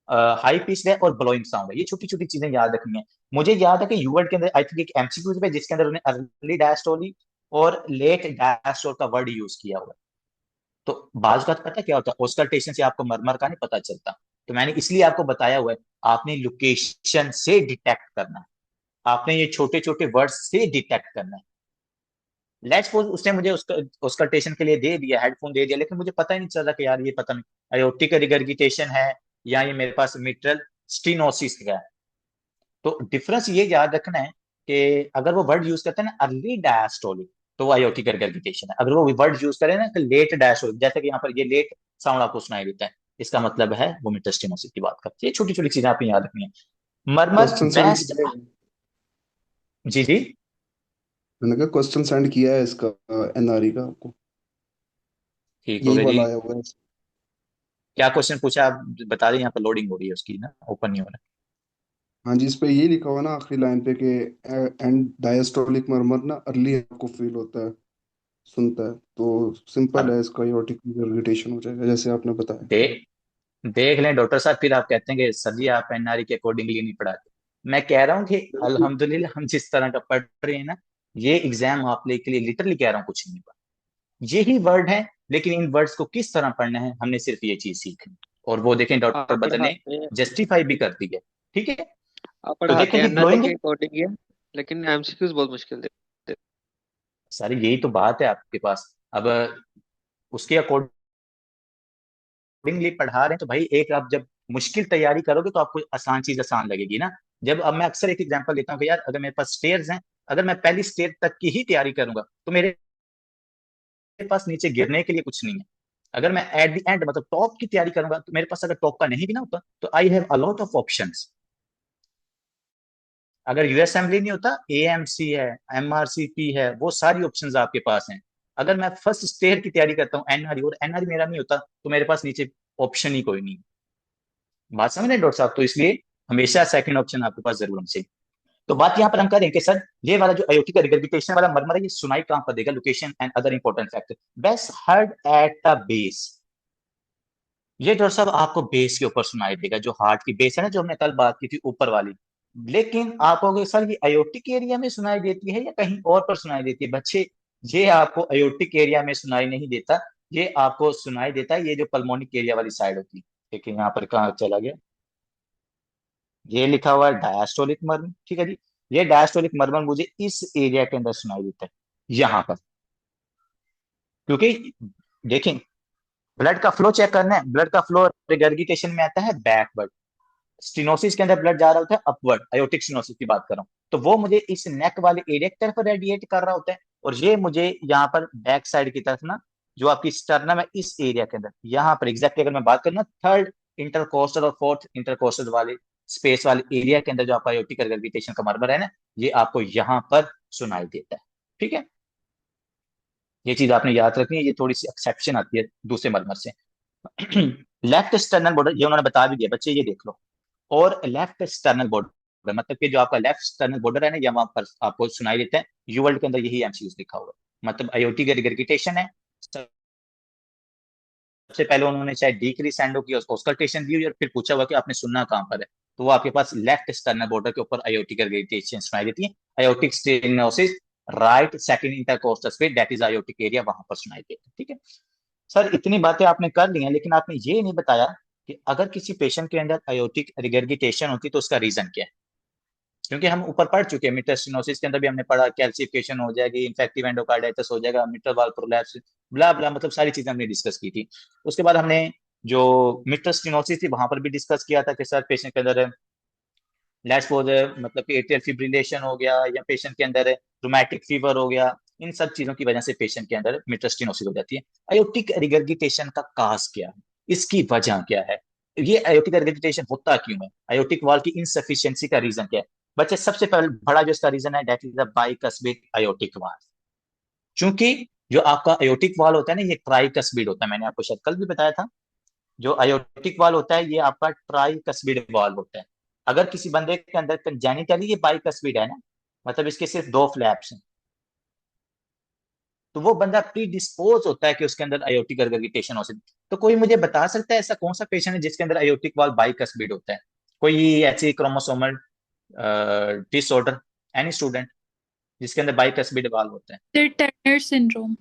हाई पिच है, और ब्लोइंग साउंड है। ये छोटी छोटी चीजें याद रखनी है। मुझे याद है कि यूवर्ड के अंदर आई थिंक एक एमसीक्यू है जिसके अंदर उन्होंने अर्ली डायस्टोलिक और लेट डायस्टोल का वर्ड यूज किया हुआ है। तो बाज का पता क्या होता है, ऑस्कल्टेशन से आपको मरमर का नहीं पता चलता। तो मैंने इसलिए आपको बताया हुआ है, आपने लोकेशन से डिटेक्ट करना है, आपने ये छोटे छोटे वर्ड से डिटेक्ट करना है। लेट्स सपोज उसने मुझे उसका ऑस्कल्टेशन के लिए दे दिया, हेडफोन दे दिया, लेकिन मुझे पता ही नहीं चल रहा कि यार ये पता नहीं अयोटिक रिगर्गिटेशन है या ये मेरे पास मिट्रल स्टीनोसिस है। तो डिफरेंस ये याद रखना है कि अगर वो वर्ड यूज करते हैं ना अर्ली डायस्टोलिक, तो वो अयोटिक रिगर्गिटेशन है। अगर वो वर्ड यूज करें ना कि लेट डायस्टोलिक, जैसे कि यहाँ पर ये लेट साउंड आपको सुनाई देता है, इसका मतलब है वो मिट्रल स्टीनोसिस की बात करती है। ये छोटी छोटी चीजें आपको याद रखनी है। मरमर क्वेश्चन सेंड बेस्ट। किया है। जी जी मैंने कहा क्वेश्चन सेंड किया है इसका, एनआरई का आपको। ठीक हो यही गया जी। वाला आया हुआ है। क्या क्वेश्चन पूछा आप बता दें, यहाँ पर लोडिंग हो रही है उसकी ना, ओपन नहीं हो रहा। हाँ जी, इस पे ये लिखा हुआ ना आखिरी लाइन पे कि एंड डायस्टोलिक मरमर ना अर्ली आपको फील होता है, सुनता है, तो सिंपल अब है, इसका एओर्टिक रिगर्गिटेशन हो जाएगा जैसे आपने बताया। दे देख लें डॉक्टर साहब, फिर आप कहते हैं कि सर जी आप एनआरई के अकॉर्डिंगली नहीं पढ़ाते। मैं कह रहा हूँ कि बिल्कुल। अल्हम्दुलिल्लाह हम जिस तरह का पढ़ रहे हैं ना, ये एग्जाम आप लोग के लिए लिटरली कह रहा हूँ कुछ नहीं हुआ। यही वर्ड है, लेकिन इन वर्ड्स को किस तरह पढ़ना है हमने सिर्फ ये चीज सीखनी। और वो देखें डॉक्टर आप बदल ने पढ़ाते हैं जस्टिफाई भी कर दी है। ठीक है। आप तो पढ़ाते देखें हैं जी एनआरई फ्लोइंग, के अकॉर्डिंग ही है, लेकिन एमसीक्यूज बहुत मुश्किल देते हैं। सारी यही तो बात है आपके पास। अब उसके अकॉर्डिंगली पढ़ा रहे हैं तो भाई, एक आप जब मुश्किल तैयारी करोगे तो आपको आसान चीज आसान लगेगी ना। जब अब मैं अक्सर एक एग्जांपल लेता हूँ कि यार अगर मेरे पास स्टेयर्स हैं, अगर मैं पहली स्टेयर तक की ही तैयारी करूंगा तो मेरे पास नीचे गिरने के लिए कुछ नहीं है। अगर मैं एट द एंड मतलब टॉप की तैयारी करूंगा तो मेरे पास अगर टॉप का नहीं भी ना होता तो I have a lot of options. अगर यूएस असेंबली नहीं होता, एएमसी है, एमआरसीपी है, वो सारी ऑप्शंस आपके पास हैं। अगर मैं फर्स्ट स्टेयर की तैयारी करता हूँ एनआरई, और एनआरई मेरा नहीं होता तो मेरे पास नीचे ऑप्शन ही कोई नहीं। बात समझ रहे हैं डॉक्टर साहब? तो इसलिए हमेशा सेकंड ऑप्शन आपके पास जरूर होना चाहिए। तो बात यहाँ पर हम करें कि सर ये वाला जो अयोटी का रिगर्जिटेशन वाला मरमर है, ये सुनाई कहाँ पर देगा? Location and other important factor. Best heard at the base. ये डॉक्टर साहब आपको बेस के ऊपर सुनाई देगा, जो हार्ट की बेस है ना, जो हमने कल बात की थी ऊपर वाली। लेकिन आप कहोगे सर ये अयोटिक एरिया में सुनाई देती है या कहीं और पर सुनाई देती है? बच्चे, ये आपको अयोटिक एरिया में सुनाई नहीं देता, ये आपको सुनाई देता है ये जो पल्मोनिक एरिया वाली साइड होती है। देखिए यहाँ पर कहाँ चला गया, ये लिखा हुआ है डायस्टोलिक मर्मर, ठीक है जी। ये डायस्टोलिक मर्मर मुझे इस एरिया के अंदर सुनाई देता है, यहाँ पर। क्योंकि देखें, ब्लड का फ्लो चेक करना है, ब्लड का फ्लो रिगर्गिटेशन में आता है बैकवर्ड, स्टिनोसिस के अंदर ब्लड जा रहा होता है अपवर्ड, अयोटिक स्टिनोसिस की बात कर रहा हूँ, तो वो मुझे इस नेक वाले एरिया की तरफ रेडिएट कर रहा होता है। और ये मुझे यहाँ पर बैक साइड की तरफ ना, जो आपकी स्टर्नम है इस एरिया के अंदर, यहाँ पर एग्जैक्टली अगर मैं बात करूँ ना, थर्ड इंटरकोस्टल और फोर्थ इंटरकोस्टल वाले स्पेस वाले एरिया के अंदर जो आपका अयोटिक रिगर्गिटेशन का मरमर है ना, ये आपको यहाँ पर सुनाई देता है। ठीक है, ये चीज आपने याद रखनी है, ये थोड़ी सी एक्सेप्शन आती है दूसरे मरमर से। लेफ्ट स्टर्नल बॉर्डर ये उन्होंने बता भी दिया बच्चे, ये देख लो। और लेफ्ट स्टर्नल बॉर्डर मतलब कि जो आपका लेफ्ट स्टर्नल बॉर्डर है ना, ये वहां पर आपको सुनाई देता है। यू वर्ल्ड के अंदर यही एमसीक्यूज लिखा हुआ है, मतलब अयोटी का रिगर्गिटेशन है। सबसे पहले उन्होंने चाहे डी क्रिसेंडो की ऑस्कल्टेशन दी हुई और फिर पूछा हुआ कि आपने सुनना कहां पर है, तो वो आपके पास लेफ्ट स्टर्नल बॉर्डर के ऊपर अयोटिक रिगर्गिटेशन सुनाई देती है। Aortic stenosis right second intercostal space, that is aortic area, वहां पर सुनाई देती है। ठीक है सर, इतनी बातें आपने कर ली हैं, लेकिन आपने ये नहीं बताया कि अगर किसी पेशेंट के अंदर अयोटिक रिगर्गिटेशन होती तो उसका रीजन क्या है? क्योंकि हम ऊपर पढ़ चुके हैं, मिट्रल के अंदर भी हमने पढ़ा, कैल्सिफिकेशन हो जाएगी, इन्फेक्टिव एंडोकार्डाइटिस हो जाएगा, मिट्रल वाल्व प्रोलैप्स, ब्ला ब्ला, मतलब सारी चीजें हमने डिस्कस की थी। उसके बाद हमने जो मिट्रल थी वहां पर भी डिस्कस किया था कि सर पेशेंट के अंदर लेट्स सपोज मतलब कि एट्रियल फिब्रिलेशन हो गया, या पेशेंट के अंदर रोमैटिक फीवर हो गया, इन सब चीजों की वजह से पेशेंट के अंदर मिट्रल हो जाती है। अयोटिक रिगर्गिटेशन का काज क्या है, इसकी वजह क्या है, ये अयोटिक रिगर्गिटेशन होता क्यों है, अयोटिक वाल की इनसफिशियंसी का रीजन क्या है? बच्चे, सबसे पहले बड़ा जो इसका रीजन है that is the bicuspid aortic वाल। क्योंकि जो आपका अयोटिक वाल होता है ना, ये ट्राइकस्पिड होता है, मैंने आपको शायद कल भी बताया था। जो अयोटिक वाल होता है ये आपका ट्राइकस्पिड वाल होता है। अगर किसी बंदे के अंदर कंजेनिटली ये बाइकस्पिड है ना, मतलब इसके सिर्फ दो फ्लैप्स हैं, तो वो बंदा प्री डिस्पोज होता है कि उसके अंदर अयोटिक रिगर्गिटेशन हो सकती। तो कोई मुझे बता सकता है ऐसा कौन सा पेशेंट है जिसके अंदर अयोटिक वाल बाइकस्पिड होता है? कोई ऐसी क्रोमोसोमल डिसऑर्डर, एनी स्टूडेंट जिसके अंदर बाइकस्पिड वाल होता है? Sir Turner syndrome.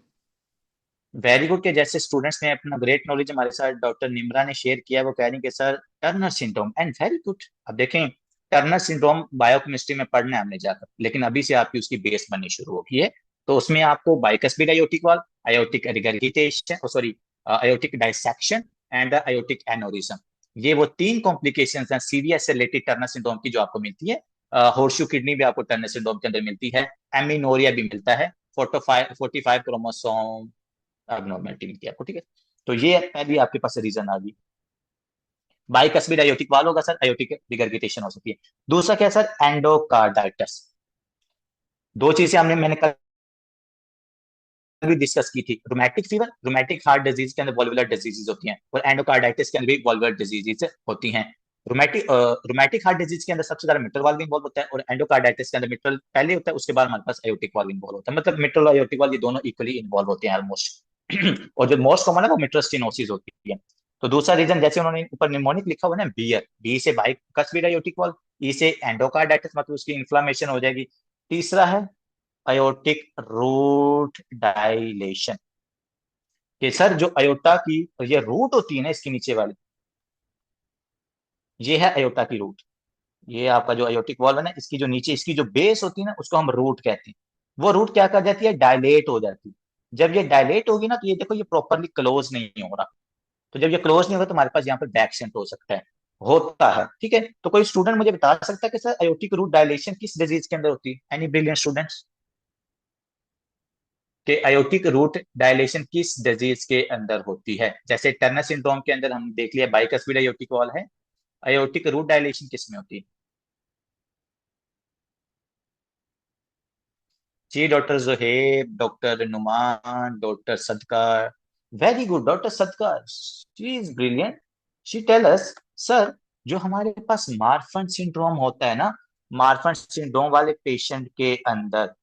Very good, के जैसे स्टूडेंट्स ने अपना ग्रेट नॉलेज हमारे साथ डॉक्टर निम्रा ने शेयर किया, वो कह रही कि sir Turner syndrome, and very good. अब देखें, टर्नर सिंड्रोम बायोकेमिस्ट्री में पढ़ना है हमने जाकर, लेकिन अभी से आपकी उसकी बेस बननी शुरू होगी है। तो उसमें आपको बाइकस्पिड अयोटिक वाल, aortic regurgitation, sorry aortic dissection and aortic aneurysm, ये वो तीन कॉम्प्लिकेशंस हैं सीरियस से रिलेटेड टर्नर सिंड्रोम की जो आपको मिलती है। होर्शू किडनी भी आपको टर्नर सिंड्रोम के अंदर मिलती है, एमिनोरिया भी मिलता है, 45 क्रोमोसोम abnormality मिलती है आपको। ठीक है, तो ये पहली आपके पास रीजन आ गई। बाइकस्पिड अयोटिक वाल होगा सर, अयोटिक रिगर्गिटेशन हो सकती है। दूसरा क्या है सर? एंडोकार्डाइटिस। दो चीजें हमने मैंने कल भी डिस्कस की थी, rheumatic fever, rheumatic heart disease के अंदर वॉल्वुलर डिजीजेज होती हैं, और एंडोकार्डाइटिस के अंदर भी वॉल्वुलर डिजीजेज होती हैं। रोमैटिक हार्ट डिजीज के अंदर सबसे ज्यादा मिट्रल वाल्व इन्वॉल्व होता है, और एंडोकार्डाइटिस के अंदर मिट्रल पहले होता है, उसके बाद हमारे पास अयोर्टिक वाल्व इन्वॉल्व होता है। मतलब मिट्रल और अयोर्टिक वाल्व ये दोनों इक्वली इन्वॉल्व होते हैं ऑलमोस्ट। और जो मोस्ट कॉमन है वो मिट्रल स्टेनोसिस होती है। तो दूसरा रीजन, जैसे उन्होंने ऊपर निमोनिक लिखा हुआ है ना, बियर, बी से बाइकस्फिड अयोर्टिक वाल्व, ई से एंडोकार्डाइटिस मतलब उसकी इन्फ्लामेशन हो जाएगी। तीसरा है अयोर्टिक रूट डायलेशन, कि सर जो अयोटा की ये रूट होती है ना, इसके नीचे वाली, ये है अयोटा की रूट। ये आपका जो अयोटिक वॉल्व है ना, इसकी जो नीचे इसकी जो बेस होती है ना, उसको हम रूट कहते हैं। वो रूट क्या कर जाती है, डायलेट हो जाती है। जब ये डायलेट होगी ना, तो ये देखो ये प्रॉपरली क्लोज नहीं हो रहा। तो जब ये क्लोज नहीं होगा तो हमारे पास यहाँ पर बैक सेंट हो सकता है, होता है। ठीक है, तो कोई स्टूडेंट मुझे बता सकता है कि सर अयोटिक रूट डायलेशन किस डिजीज के अंदर होती है? एनी ब्रिलियंट स्टूडेंट्स, कि अयोटिक रूट डायलेशन किस डिजीज के अंदर होती है? जैसे टर्नर सिंड्रोम के अंदर हम देख लिया बाइकस्फिड अयोटिक वॉल है, अयोटिक रूट डायलेशन किस में होती है? जी doctor Zoheb, doctor Numan, doctor Sadkar, very good doctor Sadkar, she is brilliant. She tell us, sir जो हमारे पास मार्फन सिंड्रोम होता है ना, मार्फन सिंड्रोम वाले पेशेंट के अंदर,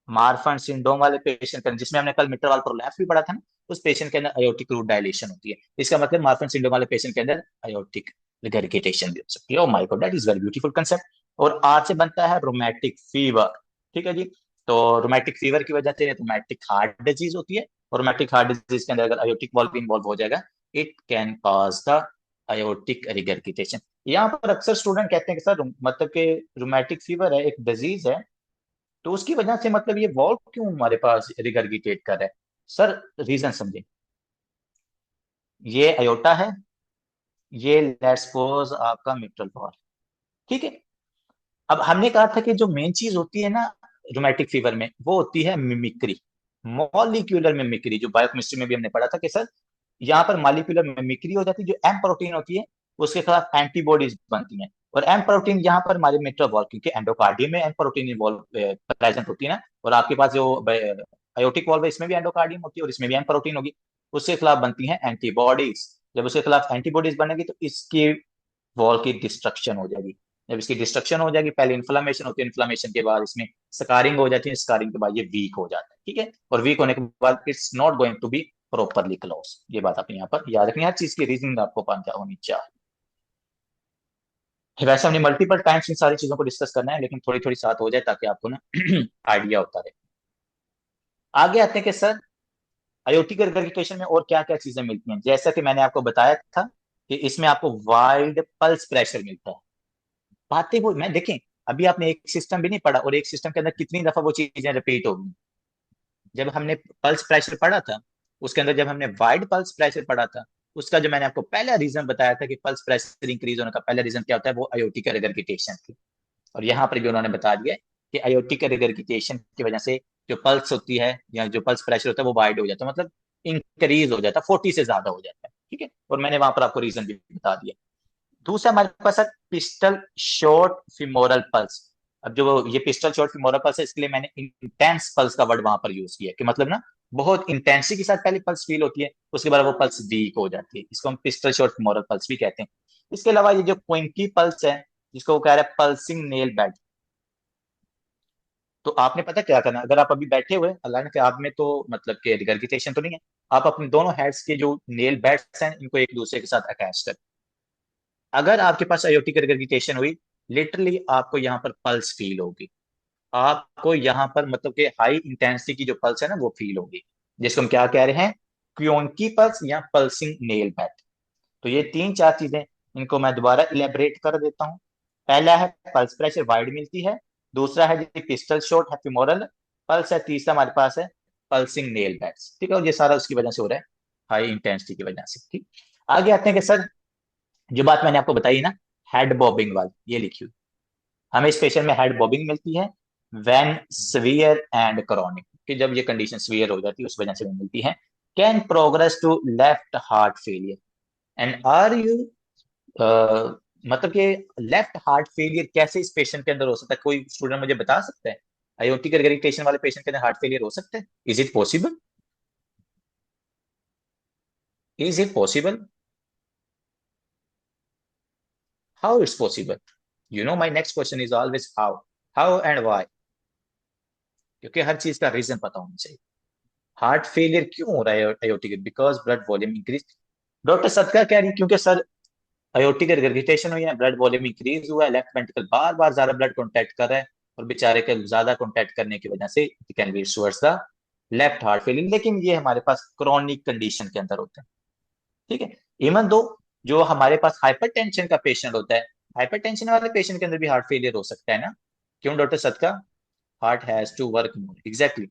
मार्फन सिंड्रोम वाले पेशेंट के अंदर, जिसमें हमने कल मिट्रल वाल प्रोलैप्स भी पढ़ा था ना, उस पेशेंट के अंदर अयोर्टिक रूट डायलेशन होती है। इसका मतलब मार्फन सिंड्रोम वाले पेशेंट के अंदर अयोर्टिक रिगरगिटेशन भी हो सकती है। Oh my God, that is very beautiful concept. और आर से बनता है रोमैटिक फीवर। ठीक है जी। तो रोमैटिक फीवर की वजह से रोमैटिक हार्ट डिजीज होती है, और रोमैटिक हार्ट डिजीज के अंदर अगर अयोटिक वॉल्व इन्वॉल्व हो जाएगा, it can cause the aortic regurgitation. यहाँ पर अक्सर स्टूडेंट कहते हैं कि सर मतलब कि रोमैटिक फीवर है, एक डिजीज है, तो उसकी वजह से मतलब ये वॉल्व क्यों हमारे पास रिगरगिटेट कर रहा है? सर रीजन समझे, ये अयोटा है, ये लेट्स सपोज आपका मिट्रल वॉल्व। ठीक है, अब हमने कहा था कि जो मेन चीज होती है ना रोमैटिक फीवर में, वो होती है मिमिक्री, मॉलिक्यूलर मिमिक्री, जो बायोकेमिस्ट्री में भी हमने पढ़ा था कि सर यहाँ पर मॉलिक्यूलर मिमिक्री हो जाती है। जो एम प्रोटीन होती है उसके खिलाफ एंटीबॉडीज बनती हैं, और एम प्रोटीन यहाँ पर हमारे मिट्रल वॉल्व, क्योंकि एंडोकार्डियम में एम प्रोटीन इन्वॉल्व प्रेजेंट होती है ना, और आपके पास जो अयोटिक वॉल्व है इसमें भी एंडोकार्डियम होती है और इसमें भी एम प्रोटीन होगी, उसके खिलाफ बनती हैं एंटीबॉडीज। जब उसके खिलाफ एंटीबॉडीज बनेगी तो इसकी वॉल की डिस्ट्रक्शन हो जाएगी। जब इसकी डिस्ट्रक्शन हो जाएगी, पहले इन्फ्लामेशन होती है, इन्फ्लामेशन के बाद इसमें स्कारिंग हो जाती है, स्कारिंग के बाद ये वीक हो जाता है। ठीक है, और वीक होने के बाद it's not going to be properly close. ये बात आपने यहाँ पर याद रखनी है, हर चीज की रीजनिंग आपको पता होनी चाहिए। वैसे हमने मल्टीपल टाइम्स इन सारी चीजों को डिस्कस करना है, लेकिन थोड़ी थोड़ी साथ हो जाए ताकि आपको ना आइडिया होता रहे। आगे आते हैं कि सर अयोटी एग्रीगेशन में और क्या क्या चीजें मिलती हैं। जैसा कि मैंने आपको बताया था कि इसमें आपको वाइड पल्स प्रेशर मिलता है। बातें वो मैं देखें, अभी आपने एक सिस्टम भी नहीं पढ़ा, और एक सिस्टम के अंदर कितनी दफा वो चीजें रिपीट होगी। जब हमने पल्स प्रेशर पढ़ा था, उसके अंदर जब हमने वाइड पल्स प्रेशर पढ़ा था, उसका जो मैंने आपको पहला रीजन बताया था कि पल्स प्रेशर इंक्रीज होने का पहला रीजन क्या होता है, वो अयोटिक रिगरगिटेशन थी। और यहाँ पर भी उन्होंने बता दिया कि अयोटिक रिगरगिटेशन की वजह से जो पल्स होती है या जो पल्स प्रेशर होता है वो वाइड हो जाता है, मतलब इंक्रीज हो जाता है, 40 से ज्यादा हो जाता है। ठीक है, और मैंने वहां पर आपको रीजन भी बता दिया। दूसरा हमारे पास है पिस्टल शॉर्ट फिमोरल पल्स। अब जो ये पिस्टल शॉर्ट फिमोरल पल्स है, इसके लिए मैंने इंटेंस पल्स का वर्ड वहां पर यूज किया, कि मतलब ना बहुत इंटेंसिटी के साथ पहले पल्स फील होती है, उसके बाद वो पल्स वीक हो जाती है। इसको हम पिस्टल शॉर्ट फिमोरल पल्स भी कहते हैं। इसके अलावा ये जो क्विंकी पल्स है, जिसको वो कह रहा है पल्सिंग नेल बेड, तो आपने पता क्या करना, अगर आप अभी बैठे हुए अल्लाह ने, आप में तो मतलब कि रिगरगिटेशन तो नहीं है, आप अपने दोनों हेड्स के जो नेल बेड्स हैं इनको एक दूसरे के साथ अटैच कर, अगर आपके पास अयोटिक रिगरगिटेशन हुई, लिटरली आपको यहाँ पर पल्स फील होगी। आपको यहाँ पर मतलब कि हाई इंटेंसिटी की जो पल्स है ना वो फील होगी, जिसको हम क्या कह रहे हैं, क्योंकि पल्स या पल्सिंग नेल बैट। तो ये तीन चार चीजें, इनको मैं दोबारा इलेबरेट कर देता हूँ। पहला है पल्स प्रेशर वाइड मिलती है, दूसरा है जी पिस्टल शॉट है फिमोरल पल्स है, तीसरा हमारे पास है पल्सिंग नेल बैट्स। ठीक है, और ये सारा उसकी वजह से हो रहा है, हाई इंटेंसिटी की वजह से। ठीक, आगे आते हैं कि सर जो बात मैंने आपको बताई ना, हेड बॉबिंग वाली, ये लिखी हुई, हमें इस पेशेंट में हेड बॉबिंग मिलती है व्हेन सवियर एंड क्रॉनिक, कि जब ये कंडीशन सवियर हो जाती है उस वजह से मिलती है। Can progress to left heart failure, and are you मतलब कि लेफ्ट हार्ट फेलियर कैसे इस पेशेंट के अंदर हो सकता है? कोई स्टूडेंट मुझे बता सकता है, अयोटिक रिगरेक्टेशन वाले पेशेंट के अंदर हार्ट फेलियर हो सकता है? Is it possible? Is it possible? How it's possible? My next question is always how, how and why. क्योंकि हर चीज का रीजन पता होना चाहिए। हार्ट फेलियर क्यों हो रहा है aortic? Because blood volume increase. Doctor सत्कार कह रही क्योंकि सर अयोटिक रिगर्जिटेशन हुई है, ब्लड वॉल्यूम इंक्रीज हुआ है, लेफ्ट वेंट्रिकल बार बार ज्यादा ब्लड कॉन्टैक्ट कर रहा है, और बेचारे के ज्यादा कॉन्टैक्ट करने की वजह से it can be towards the left heart failure. लेकिन ये हमारे पास क्रॉनिक कंडीशन के अंदर होता है, ठीक है। इवन दो जो हमारे पास हाइपरटेंशन का पेशेंट होता है, हाइपरटेंशन वाले पेशेंट के अंदर भी हार्ट फेलियर हो सकता है ना? क्यों doctor Satka? Heart has to work more, exactly.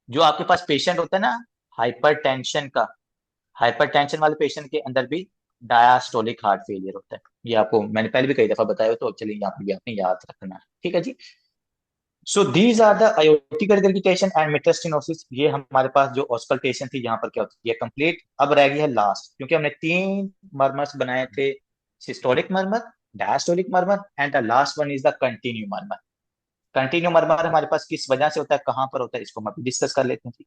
जो आपके पास पेशेंट होता है ना हाइपरटेंशन का, हाइपरटेंशन वाले पेशेंट के अंदर भी डायास्टोलिक हार्ट फेलियर होता है। ये आपको मैंने पहले भी कई दफा बताया, तो चलिए यहाँ पे भी आपने याद रखना है, ठीक है जी। So these are the aortic regurgitation and mitral stenosis. ये हमारे पास जो ऑस्कल्टेशन थी यहाँ पर क्या होती है कंप्लीट। अब रह गई है लास्ट, क्योंकि हमने तीन मर्मर्स बनाए थे, systolic murmur, diastolic murmur and the last one is the continue murmur. Continue murmur हमारे पास किस वजह से होता है, कहाँ पर होता है, इसको हम अभी डिस्कस कर लेते हैं।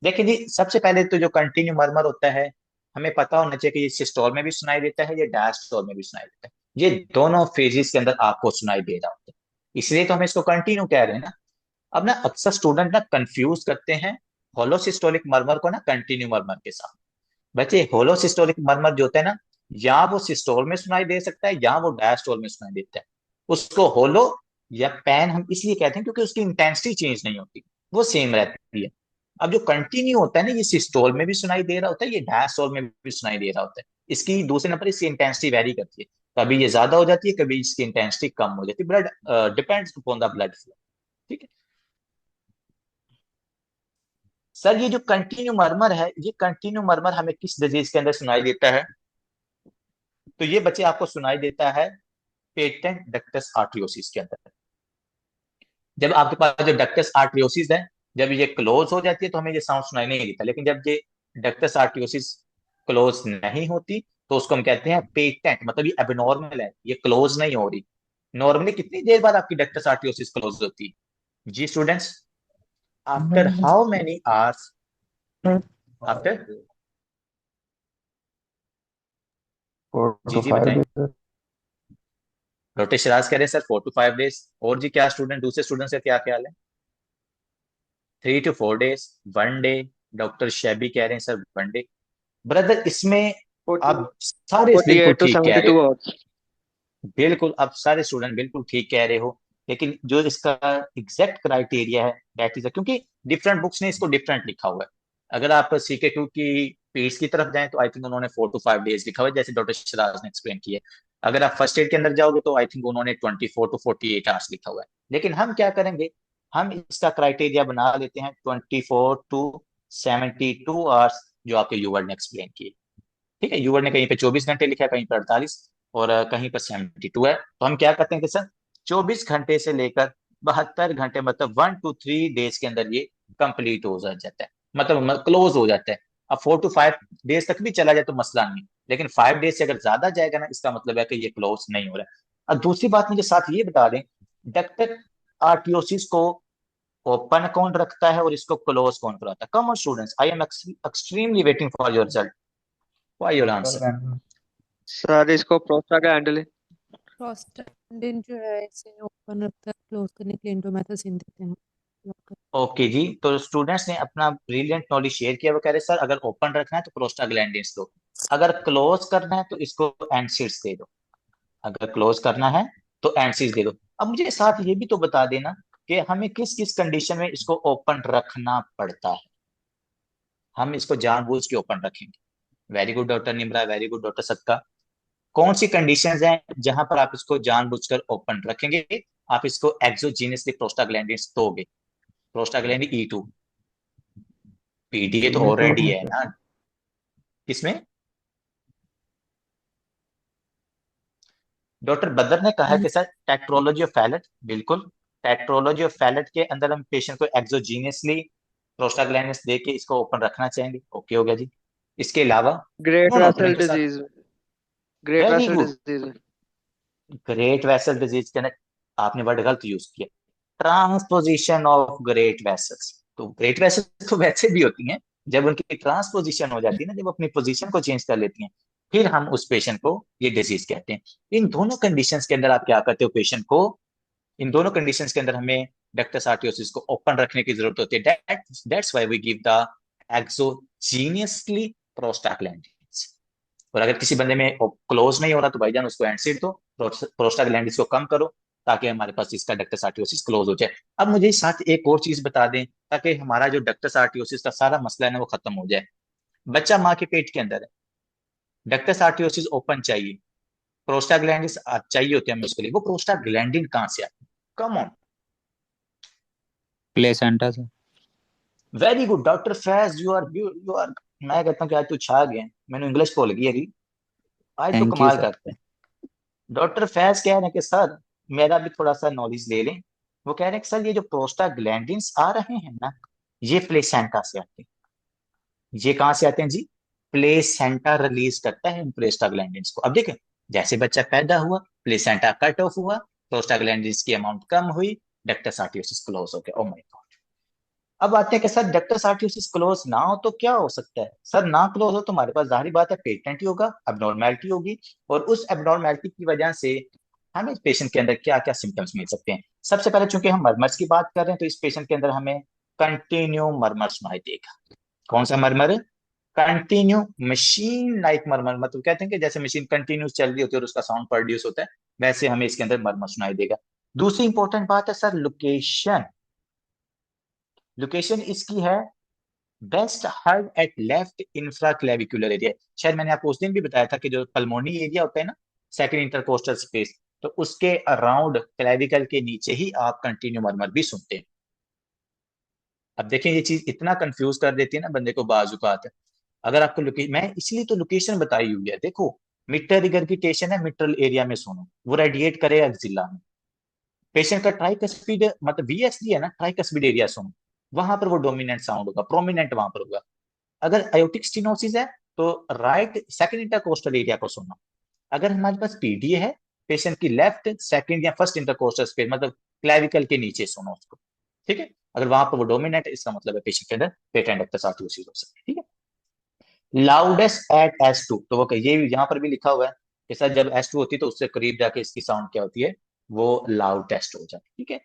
देखिए जी, सबसे पहले तो जो कंटिन्यू मर्मर होता है, हमें पता होना चाहिए कि ये सिस्टोल में भी सुनाई देता है, ये डायस्टोल में भी सुनाई देता है। ये दोनों फेजेस के अंदर आपको सुनाई दे रहा होता है, इसलिए तो हम इसको कंटिन्यू कह रहे हैं ना। अब ना अक्सर स्टूडेंट ना कंफ्यूज करते हैं होलोसिस्टोलिक मर्मर को ना कंटिन्यू मर्मर के साथ। बच्चे होलोसिस्टोलिक मर्मर जो होता है ना, या वो सिस्टोल में सुनाई दे सकता है या वो डायस्टोल में सुनाई देता है। उसको होलो या पैन हम इसलिए कहते हैं क्योंकि उसकी इंटेंसिटी चेंज नहीं होती, वो सेम रहती है। अब जो कंटिन्यू होता है ना, ये सिस्टोल में भी सुनाई दे रहा होता है, ये डायस्टोल में भी सुनाई दे रहा होता है। इसकी दूसरे नंबर इसकी इंटेंसिटी वेरी करती है, कभी ये ज्यादा हो जाती है, कभी इसकी इंटेंसिटी कम हो जाती है। Blood depends upon the blood flow, ठीक है। सर ये जो कंटिन्यू मर्मर है, ये कंटिन्यू मर्मर हमें किस डिजीज के अंदर सुनाई देता है? तो ये बच्चे आपको सुनाई देता है पेटेंट डक्टस आर्टरियोसिस के अंदर। जब आपके पास जो डक्टस आर्टरियोसिस है, जब ये क्लोज हो जाती है तो हमें ये साउंड सुनाई नहीं देता, लेकिन जब ये डक्टस आर्टरियोसिस क्लोज नहीं होती तो उसको हम कहते हैं पेटेंट, मतलब ये एबनॉर्मल है, ये क्लोज नहीं हो रही। नॉर्मली कितनी देर बाद आपकी डक्टस आर्टरियोसिस क्लोज होती है जी students? After how many hours? After, four जी टू जी फाइव बताएं। डेज डॉक्टर शिराज कह रहे हैं सर 4 to 5 days। और जी क्या स्टूडेंट, दूसरे स्टूडेंट का क्या ख्याल है? 3 to 4 days, 1 day. Doctor shabby कह रहे हैं सर 1 डे। ब्रदर इसमें फोर्टी आप सारे फोर्टी बिल्कुल एट टू ठीक कह सेवेंटी रहे टू हो, आवर्स बिल्कुल आप सारे स्टूडेंट बिल्कुल ठीक कह रहे हो। लेकिन जो इसका एग्जैक्ट क्राइटेरिया है दैट इज, क्योंकि डिफरेंट बुक्स ने इसको डिफरेंट लिखा हुआ है। अगर आप CK2 की पेज की तरफ जाएं तो आई थिंक उन्होंने 4 to 5 days लिखा हुआ है, जैसे डॉक्टर शिराज ने एक्सप्लेन किया है। अगर आप फर्स्ट एड के अंदर जाओगे तो आई थिंक उन्होंने 24 to 48 आवर्स लिखा हुआ है। लेकिन हम क्या करेंगे, हम इसका क्राइटेरिया बना लेते हैं 24 to 72 आवर्स, जो आपके यूवर्ड ने एक्सप्लेन किए। ठीक है, यूवर ने कहीं पे 24 घंटे लिखा है, कहीं पर 48, और कहीं पर 72 है। तो हम क्या करते हैं कि सर 24 घंटे से लेकर 72 घंटे, मतलब 1 to 3 डेज के अंदर ये कंप्लीट हो जाता है, मतलब क्लोज हो जाता है। अब 4 to 5 डेज तक भी चला जाए तो मसला नहीं, लेकिन 5 डेज से अगर ज्यादा जाएगा ना, इसका मतलब है कि ये क्लोज नहीं हो रहा है। अब दूसरी बात मुझे साथ ये बता दें, डक्टल आर्टियोसिस को ओपन कौन रखता है और इसको क्लोज कौन कराता है? Come on students, I am extremely waiting for your result. Why your answer? Sir, इसको प्रोस्टाग्लैंडिन है। प्रोस्टाग्लैंडिन जो है इसे ओपन रखता है, क्लोज करने के लिए इंडोमेथासिन देते हैं। ओके जी, तो स्टूडेंट्स ने अपना ब्रिलियंट नॉलेज शेयर किया। वो कह रहे सर अगर ओपन रखना है तो प्रोस्टाग्लैंडिन्स दो, अगर क्लोज करना है तो इसको एनसिड्स दे दो। अगर क्लोज करना है तो एनसिड्स दे दो। अब मुझे साथ ये भी तो बता देना कि हमें किस किस कंडीशन में इसको ओपन रखना पड़ता है, हम इसको जानबूझ के ओपन रखेंगे। Very good doctor Nimra, very good doctor सत्ता। कौन सी कंडीशंस हैं जहां पर आप इसको जानबूझकर ओपन रखेंगे? आप इसको एक्सोजीनियसली प्रोस्टाग्लैंडिन्स दोगे, प्रोस्टाग्लैंडिन E2। PDA तो ऑलरेडी है ना, किसमें? डॉक्टर बदर ने कहा कि सर टेट्रोलॉजी ऑफ फैलेट, बिल्कुल। टेट्रोलॉजी ऑफ फैलेट के अंदर हम पेशेंट को एक्सोजीनियसली प्रोस्टाग्लैंडिन्स दे के इसको ओपन रखना चाहेंगे। ओके हो गया जी। इसके अलावा ग्रेट कौन वेसल ऑल्टरनेटिव सर? डिजीज में great very vessel good. Disease में ग्रेट वेसल डिजीज के अंदर आपने वर्ड गलत यूज किया, ट्रांसपोजिशन ऑफ ग्रेट वेसल्स। तो ग्रेट वेसल्स तो वैसे भी होती हैं, जब उनकी ट्रांसपोजिशन हो जाती है ना, जब अपनी पोजीशन को चेंज कर लेती हैं, फिर हम उस पेशेंट को ये डिजीज कहते हैं। इन दोनों कंडीशंस के अंदर आप क्या करते हो, पेशेंट को इन दोनों कंडीशंस के अंदर हमें डक्टस आर्टियोसिस को ओपन रखने की जरूरत होती है। That's why we give the exogenously prostaglandins. और अगर किसी बंदे में क्लोज नहीं हो रहा तो भाईजान उसको एंडसिड दो, प्रोस्टाग्लैंडिन्स को कम करो, ताकि हमारे पास इसका डक्टस आर्टियोसिस क्लोज हो जाए। अब मुझे साथ एक और चीज बता दें, ताकि हमारा जो डक्टस आर्टियोसिस का सारा मसला है ना वो खत्म हो जाए। बच्चा माँ के पेट के अंदर है, डक्टस आर्टियोसिस ओपन चाहिए, प्रोस्टाग्लैंडिन्स चाहिए होते हैं हमें उसके लिए। वो प्रोस्टाग्लैंडिन कहाँ से आती है? Come on. प्लेसेंटा से। Very good doctor Faiz, you are मैं कहता हूँ कि आज तू छा गया, मैंने इंग्लिश बोल गई अभी, आज तो थैंक यू कमाल सर। करते हैं। डॉक्टर फैज कह रहे हैं कि सर मेरा भी थोड़ा सा नॉलेज ले लें। वो कह रहे हैं कि सर ये जो प्रोस्टाग्लैंडिन्स आ रहे हैं ना, ये प्लेसेंटा से आते हैं। ये कहाँ से आते हैं जी? प्लेसेंटा रिलीज करता है इन प्रोस्टाग्लैंडिन्स को। अब देखें, जैसे बच्चा पैदा हुआ, प्लेसेंटा कट ऑफ हुआ, प्रोस्टाग्लैंडिन्स की अमाउंट कम हुई, डक्टस आर्टियोसिस क्लोज हो गया। ओ माय गॉड। अब आते हैं कि सर डक्टस आर्टियोसिस क्लोज ना हो तो क्या हो सकता है? सर ना क्लोज हो तो हमारे पास जाहिर बात है पेटेंट ही होगा, एबनॉर्मेलिटी होगी, और उस एबनॉर्मेलिटी की वजह से हमें पेशेंट के अंदर क्या क्या सिम्टम्स मिल सकते हैं। सबसे पहले चूंकि हम मरमर्स की बात कर रहे हैं, तो इस पेशेंट के अंदर हमें कंटिन्यू मरमर सुनाई देगा। कौन सा murmur? Continue machine like murmur. मतलब कहते हैं कि जैसे मशीन कंटिन्यूस चल रही होती है और उसका साउंड प्रोड्यूस होता है, वैसे हमें इसके अंदर मरमर सुनाई देगा। दूसरी इंपॉर्टेंट बात है सर लोकेशन। लोकेशन इसकी है best heard at left infraclavicular area. शायद मैंने आपको उस दिन भी बताया था कि जो पल्मोनी एरिया होता है ना, सेकंड इंटरकोस्टल स्पेस, तो उसके अराउंड क्लेविकल के नीचे ही आप कंटिन्यू मरमर भी सुनते हैं। अब देखें ये चीज इतना कंफ्यूज कर देती है ना बंदे को बाजुकात। अगर आपको मैं इसलिए तो लोकेशन बताई हुई है। देखो, मिट्टर रिगर्गिटेशन है, मिट्रल एरिया में सुनो, वो रेडिएट करेगा एक्सिला में। पेशेंट का ट्राइकस्पिड मतलब वीएसडी है ना, ट्राइकस्पिड एरिया सुनो, वहां पर वो डोमिनेंट साउंड होगा, प्रोमिनेंट वहां पर होगा। अगर अयोटिक स्टेनोसिस है तो राइट सेकंड इंटरकोस्टल एरिया को सुनना। अगर हमारे पास पीडीए है, पेशेंट की लेफ्ट सेकंड या फर्स्ट इंटरकोस्टल स्पेस मतलब क्लैविकल के नीचे सुनो उसको। ठीक है, अगर वहां पर वो डोमिनेंट, इसका मतलब है पेशेंट के अंदर पेटेंट डक्टस आर्टियोसिस हो सकती है। ठीक है, लाउडेस्ट एट S2, तो वो ये यहाँ पर भी लिखा हुआ है कि सर जब S2 होती है तो उससे करीब जाके इसकी साउंड क्या होती है, वो लाउडेस्ट हो जाती है। ठीक है,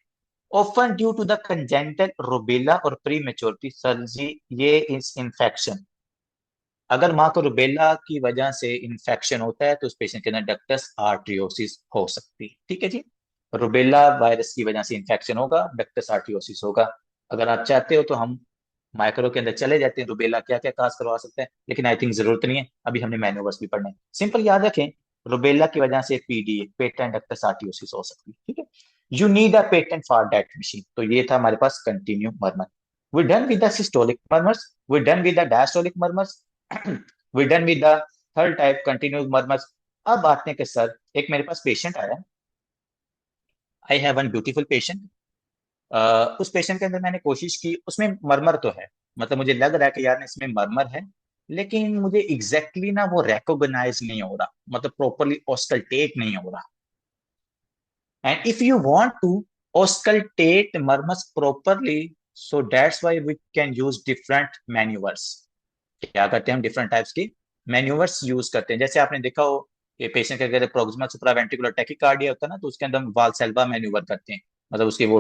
often due to the congenital rubella और प्री मेच्योरिटी। सर जी ये इस इन्फेक्शन, अगर माँ को रूबेला की वजह से इन्फेक्शन होता है तो उस पेशेंट के अंदर डक्टस आर्टियोसिस हो सकती है। ठीक है जी, रूबेला वायरस की वजह से इन्फेक्शन होगा, डक्टस आर्टियोसिस होगा। अगर आप चाहते हो तो हम माइक्रो के अंदर चले जाते हैं, रूबेला क्या क्या काज करवा सकते हैं, लेकिन आई थिंक जरूरत नहीं है, अभी हमने मैन्युवर्स भी पढ़ने हैं। सिंपल याद रखें, रूबेला की वजह से पीडीए पेटेंट डक्टस आर्टियोसिस हो सकती है। ठीक है, you need a patent for that machine. तो ये था हमारे पास continue murmur. We done with the systolic murmurs, we done with the diastolic murmurs, we done with the third type continue murmurs. अब आते हैं कि सर एक मेरे पास पेशेंट आया, I have one beautiful patient. उस पेशेंट के अंदर मैंने कोशिश की, उसमें मरमर तो है, मतलब मुझे लग रहा है कि यार इसमें मरमर है, लेकिन मुझे एग्जैक्टली exactly ना वो रिकॉग्नाइज नहीं हो रहा, मतलब प्रॉपरली ऑस्कल्टेट नहीं हो रहा। And if you want to auscultate murmurs properly, so that's why we can use different manoeuvres. क्या करते हैं हम? डिफरेंट टाइप्स की मैन्यूवर्स यूज करते हैं। जैसे आपने देखा हो कि पेशेंट के अगर प्रोक्सिमल सुप्रावेंट्रिकुलर टैकीकार्डिया होता है ना, तो उसके अंदर हम वाल्सेल्वा मैन्यूवर करते हैं, मतलब उसके वो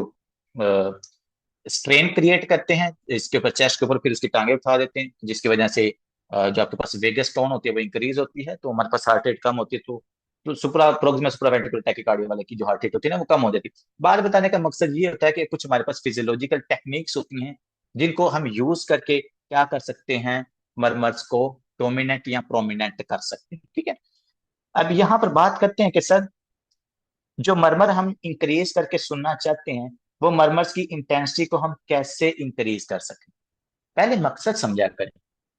स्ट्रेन क्रिएट करते हैं इसके ऊपर, चेस्ट के ऊपर, फिर उसकी टांगे उठा देते हैं, जिसकी वजह से जो आपके पास वेगस टोन होती है वो इंक्रीज होती है, तो हमारे पास हार्ट रेट कम होती है। तो सुप्रा प्रोक्सिमल सुप्रावेंट्रिकुलर टैकीकार्डिया वाले की जो हार्ट रेट होती है ना वो कम हो जाती है। बात बताने का मकसद ये होता है कि कुछ हमारे पास फिजियोलॉजिकल टेक्निक्स होती हैं जिनको हम यूज करके क्या कर सकते हैं, मरमर्स को डोमिनेंट या प्रोमिनेंट कर सकते हैं। ठीक है, अब यहाँ पर बात करते हैं कि सर जो मरमर हम इंक्रीज करके सुनना चाहते हैं, वो मरमर्स की इंटेंसिटी को हम कैसे इंक्रीज कर सकें। पहले मकसद समझा करें,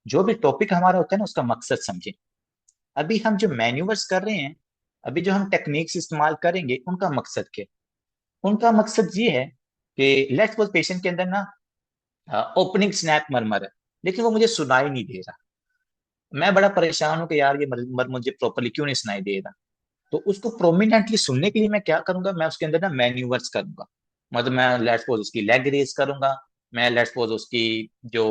जो भी टॉपिक हमारा होता है ना उसका मकसद समझें। अभी हम जो मैन्यूवर्स कर रहे हैं, अभी जो हम टेक्निक्स इस्तेमाल करेंगे, उनका मकसद क्या है? उनका मकसद ये है कि लेट्स सपोज पेशेंट के अंदर ना ओपनिंग स्नैप मरमर है, लेकिन वो मुझे सुनाई नहीं दे रहा। मैं बड़ा परेशान हूं कि यार ये मरमर मुझे प्रॉपरली क्यों नहीं सुनाई दे रहा। तो उसको प्रोमिनेंटली सुनने के लिए मैं क्या करूंगा, मैं उसके अंदर ना मैन्यूवर्स करूंगा। मतलब मैं लेट्स सपोज उसकी लेग रेज करूंगा, मैं लेट्स सपोज उसकी जो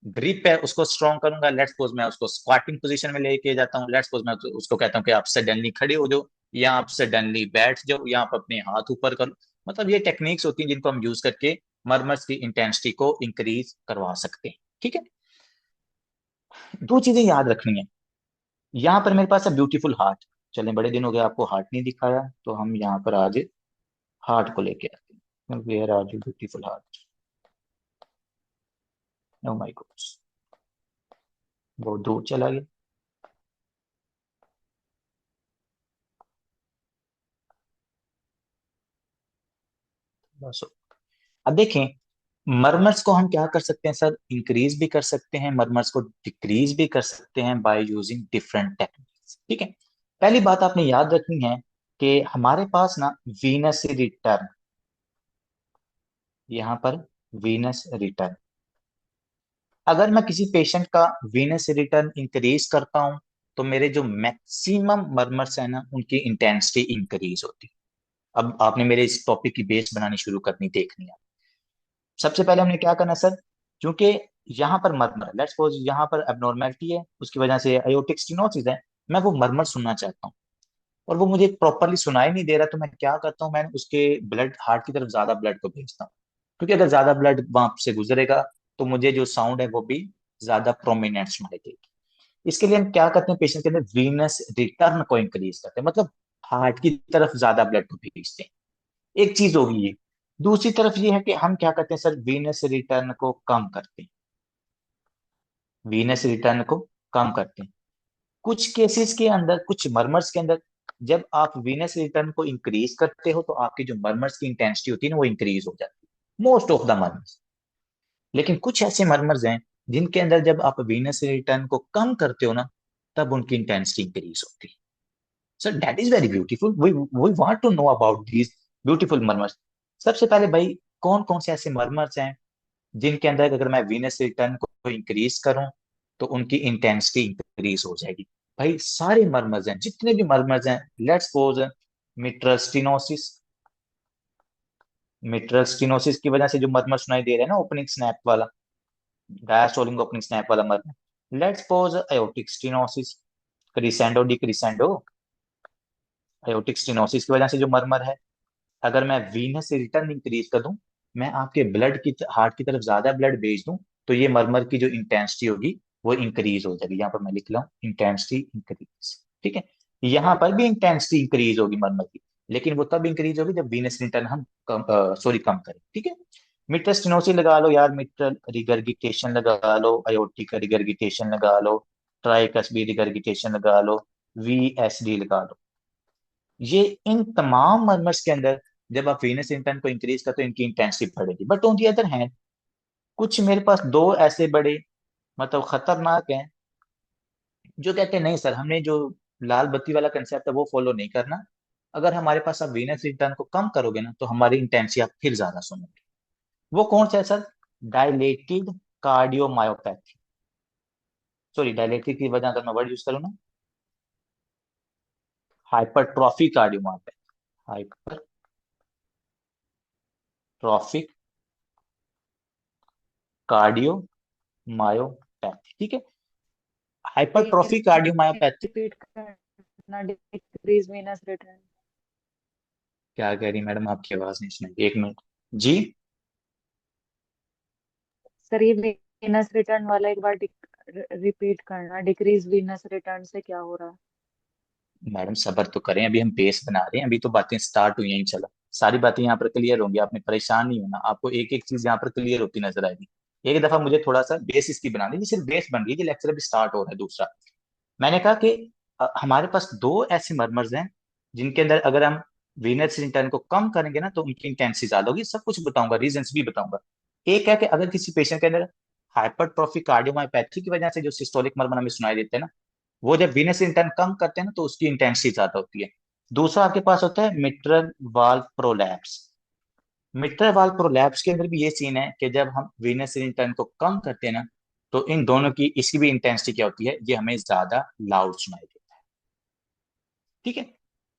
ग्रिप है उसको स्ट्रॉन्ग करूंगा, लेट्स सपोज मैं उसको स्क्वाटिंग पोजीशन में लेके जाता हूँ, लेट्स सपोज मैं उसको कहता हूँ कि आप सडनली खड़े हो जाओ, या आप सडनली बैठ जाओ, या आप अपने हाथ ऊपर करो। मतलब ये टेक्निक्स होती हैं जिनको हम यूज करके मरमर्स की इंटेंसिटी को इंक्रीज करवा सकते हैं। ठीक है, दो चीजें याद रखनी है। यहाँ पर मेरे पास है ब्यूटीफुल हार्ट। चले, बड़े दिन हो गए आपको हार्ट नहीं दिखाया, तो हम यहाँ पर आज हार्ट को लेके आते हैं। Where are you beautiful heart? Oh my god, बहुत दूर चला गया। बस, अब देखें, मरमर्स को हम क्या कर सकते हैं सर, इंक्रीज भी कर सकते हैं, मरमर्स को डिक्रीज भी कर सकते हैं बाय यूजिंग डिफरेंट टेक्निक्स। ठीक है, पहली बात आपने याद रखनी है कि हमारे पास ना वीनस रिटर्न, यहाँ पर वीनस रिटर्न, अगर मैं किसी पेशेंट का वीनस रिटर्न इंक्रीज करता हूं तो मेरे जो मैक्सिमम मरमर्स है ना उनकी इंटेंसिटी इंक्रीज होती है। अब आपने मेरे इस टॉपिक की बेस बनानी शुरू करनी, देखनी है। सबसे पहले हमने क्या करना सर, क्योंकि यहाँ पर मरमर, लेट्स सपोज यहाँ पर एबनॉर्मेलिटी है, उसकी वजह से aortic stenosis है, मैं वो मरमर सुनना चाहता हूँ और वो मुझे प्रॉपरली सुनाई नहीं दे रहा, तो मैं क्या करता हूँ, मैं उसके ब्लड, हार्ट की तरफ ज्यादा ब्लड को भेजता हूँ, क्योंकि अगर ज्यादा ब्लड वहां से गुजरेगा तो मुझे जो साउंड है वो भी ज्यादा प्रोमिनेंट सुनाई देगी। इसके लिए हम क्या करते हैं, पेशेंट के अंदर वीनस रिटर्न को इंक्रीज करते हैं, मतलब हार्ट की तरफ ज्यादा ब्लड को भेजते हैं। एक चीज होगी ये। दूसरी तरफ ये है कि हम क्या करते हैं सर, वीनस रिटर्न को कम करते हैं, वीनस रिटर्न को कम करते हैं। कुछ केसेस के अंदर, कुछ मर्मर्स के अंदर, जब आप वीनस रिटर्न को इंक्रीज करते हो तो आपकी जो मर्मर्स की इंटेंसिटी होती है ना वो इंक्रीज हो जाती है, मोस्ट ऑफ द मर्मर्स। लेकिन कुछ ऐसे मर्मर्स हैं जिनके अंदर जब आप वीनस रिटर्न को कम करते हो ना तब उनकी इंटेंसिटी इंक्रीज होती है। So that is very beautiful, we want to know about these beautiful murmurs. सबसे पहले भाई, कौन कौन से ऐसे मर्मर्स हैं जिनके अंदर अगर मैं वीनस रिटर्न को इंक्रीज करूं तो उनकी इंटेंसिटी इंक्रीज हो जाएगी? भाई सारे मर्मर्स हैं, जितने भी मर्मर्स हैं, let's suppose mitral stenosis, mitral stenosis की वजह से जो मर्मर सुनाई दे रहे हैं ना, ओपनिंग स्नैप वाला, डायस्टोलिंग ओपनिंग स्नैप वाला murmur. Let's suppose aortic stenosis, crescendo D crescendo, aortic stenosis की वजह से जो मर्मर है, अगर मैं वीनस रिटर्न इंक्रीज कर दूं, मैं आपके ब्लड की, हार्ट की तरफ ज्यादा ब्लड भेज दूं, तो ये मरमर की जो इंटेंसिटी होगी वो इंक्रीज हो जाएगी। यहाँ पर मैं लिख रहा हूँ इंटेंसिटी इंक्रीज। ठीक है, यहाँ पर भी इंटेंसिटी इंक्रीज होगी मरमर की, लेकिन वो तब इंक्रीज होगी जब वीनस रिटर्न हम कम, सॉरी कम करें। ठीक है, मिट्रल स्टेनोसिस लगा लो यार, मिट्रल रिगर्गिटेशन लगा लो, अयोर्टिक रिगर्गिटेशन लगा लो, ट्राइकस्पी रिगर्गिटेशन लगा लो, वीएसडी लगा लो। ये इन तमाम मर्मर्स के अंदर जब आप वीनस इंटर्न को इंक्रीज करते हो इनकी इंटेंसिटी बढ़ेगी। But on the other hand, कुछ मेरे पास दो ऐसे बड़े मतलब खतरनाक हैं जो कहते हैं नहीं सर, हमने जो लाल बत्ती वाला कंसेप्ट है वो फॉलो नहीं करना, अगर हमारे पास आप वीनस इंटर्न को कम करोगे ना तो हमारी इंटेंसिटी आप फिर ज्यादा सुनोगे। वो कौन सा है sir? Dilated cardiomyopathy, sorry dilated की वजह अगर मैं वर्ड यूज करूँ ना, हाइपरट्रॉफी कार्डियोमायोपैथी, हाइपरट्रॉफिक कार्डियोमायोपैथी। ठीक है, हाइपरट्रॉफी कार्डियोमायोपैथी। रिपीट करना, डिक्रीज वीनस रिटर्न। क्या कह रही मैडम, आपकी आवाज नहीं सुनाई, एक मिनट जी। सर ये वीनस रिटर्न वाला एक बार रिपीट करना, डिक्रीज वीनस रिटर्न से क्या हो रहा है? मैडम सब्र तो करें, अभी हम बेस बना रहे हैं, अभी तो बातें स्टार्ट हुई हैं, चला सारी बातें यहाँ पर क्लियर होंगी, आपने परेशान नहीं होना, आपको एक एक चीज यहाँ पर क्लियर होती नजर आएगी। एक दफा मुझे थोड़ा सा बेस इसकी बना दी, सिर्फ बेस बन गई, ये लेक्चर अभी स्टार्ट हो रहा है दूसरा। मैंने कहा कि हमारे पास दो ऐसे मर्मर्स हैं जिनके अंदर अगर हम वीनस रिटर्न को कम करेंगे ना तो उनकी इंटेंसिटी ज्यादा होगी, सब कुछ बताऊंगा, रीजंस भी बताऊंगा। एक है कि अगर किसी पेशेंट के अंदर हाइपरट्रॉफी कार्डियोमायोपैथी की वजह से जो सिस्टोलिक मर्मर हमें सुनाई देते हैं ना, वो जब वीनस इंटर्न कम करते हैं ना तो उसकी इंटेंसिटी ज्यादा होती है। दूसरा आपके पास होता है mitral valve prolapse. Mitral valve prolapse के अंदर भी ये सीन है कि जब हम वीनस इंटर्न को कम करते हैं ना तो इन दोनों की, इसकी भी इंटेंसिटी क्या होती है, ये हमें ज्यादा लाउड सुनाई देता है। ठीक है,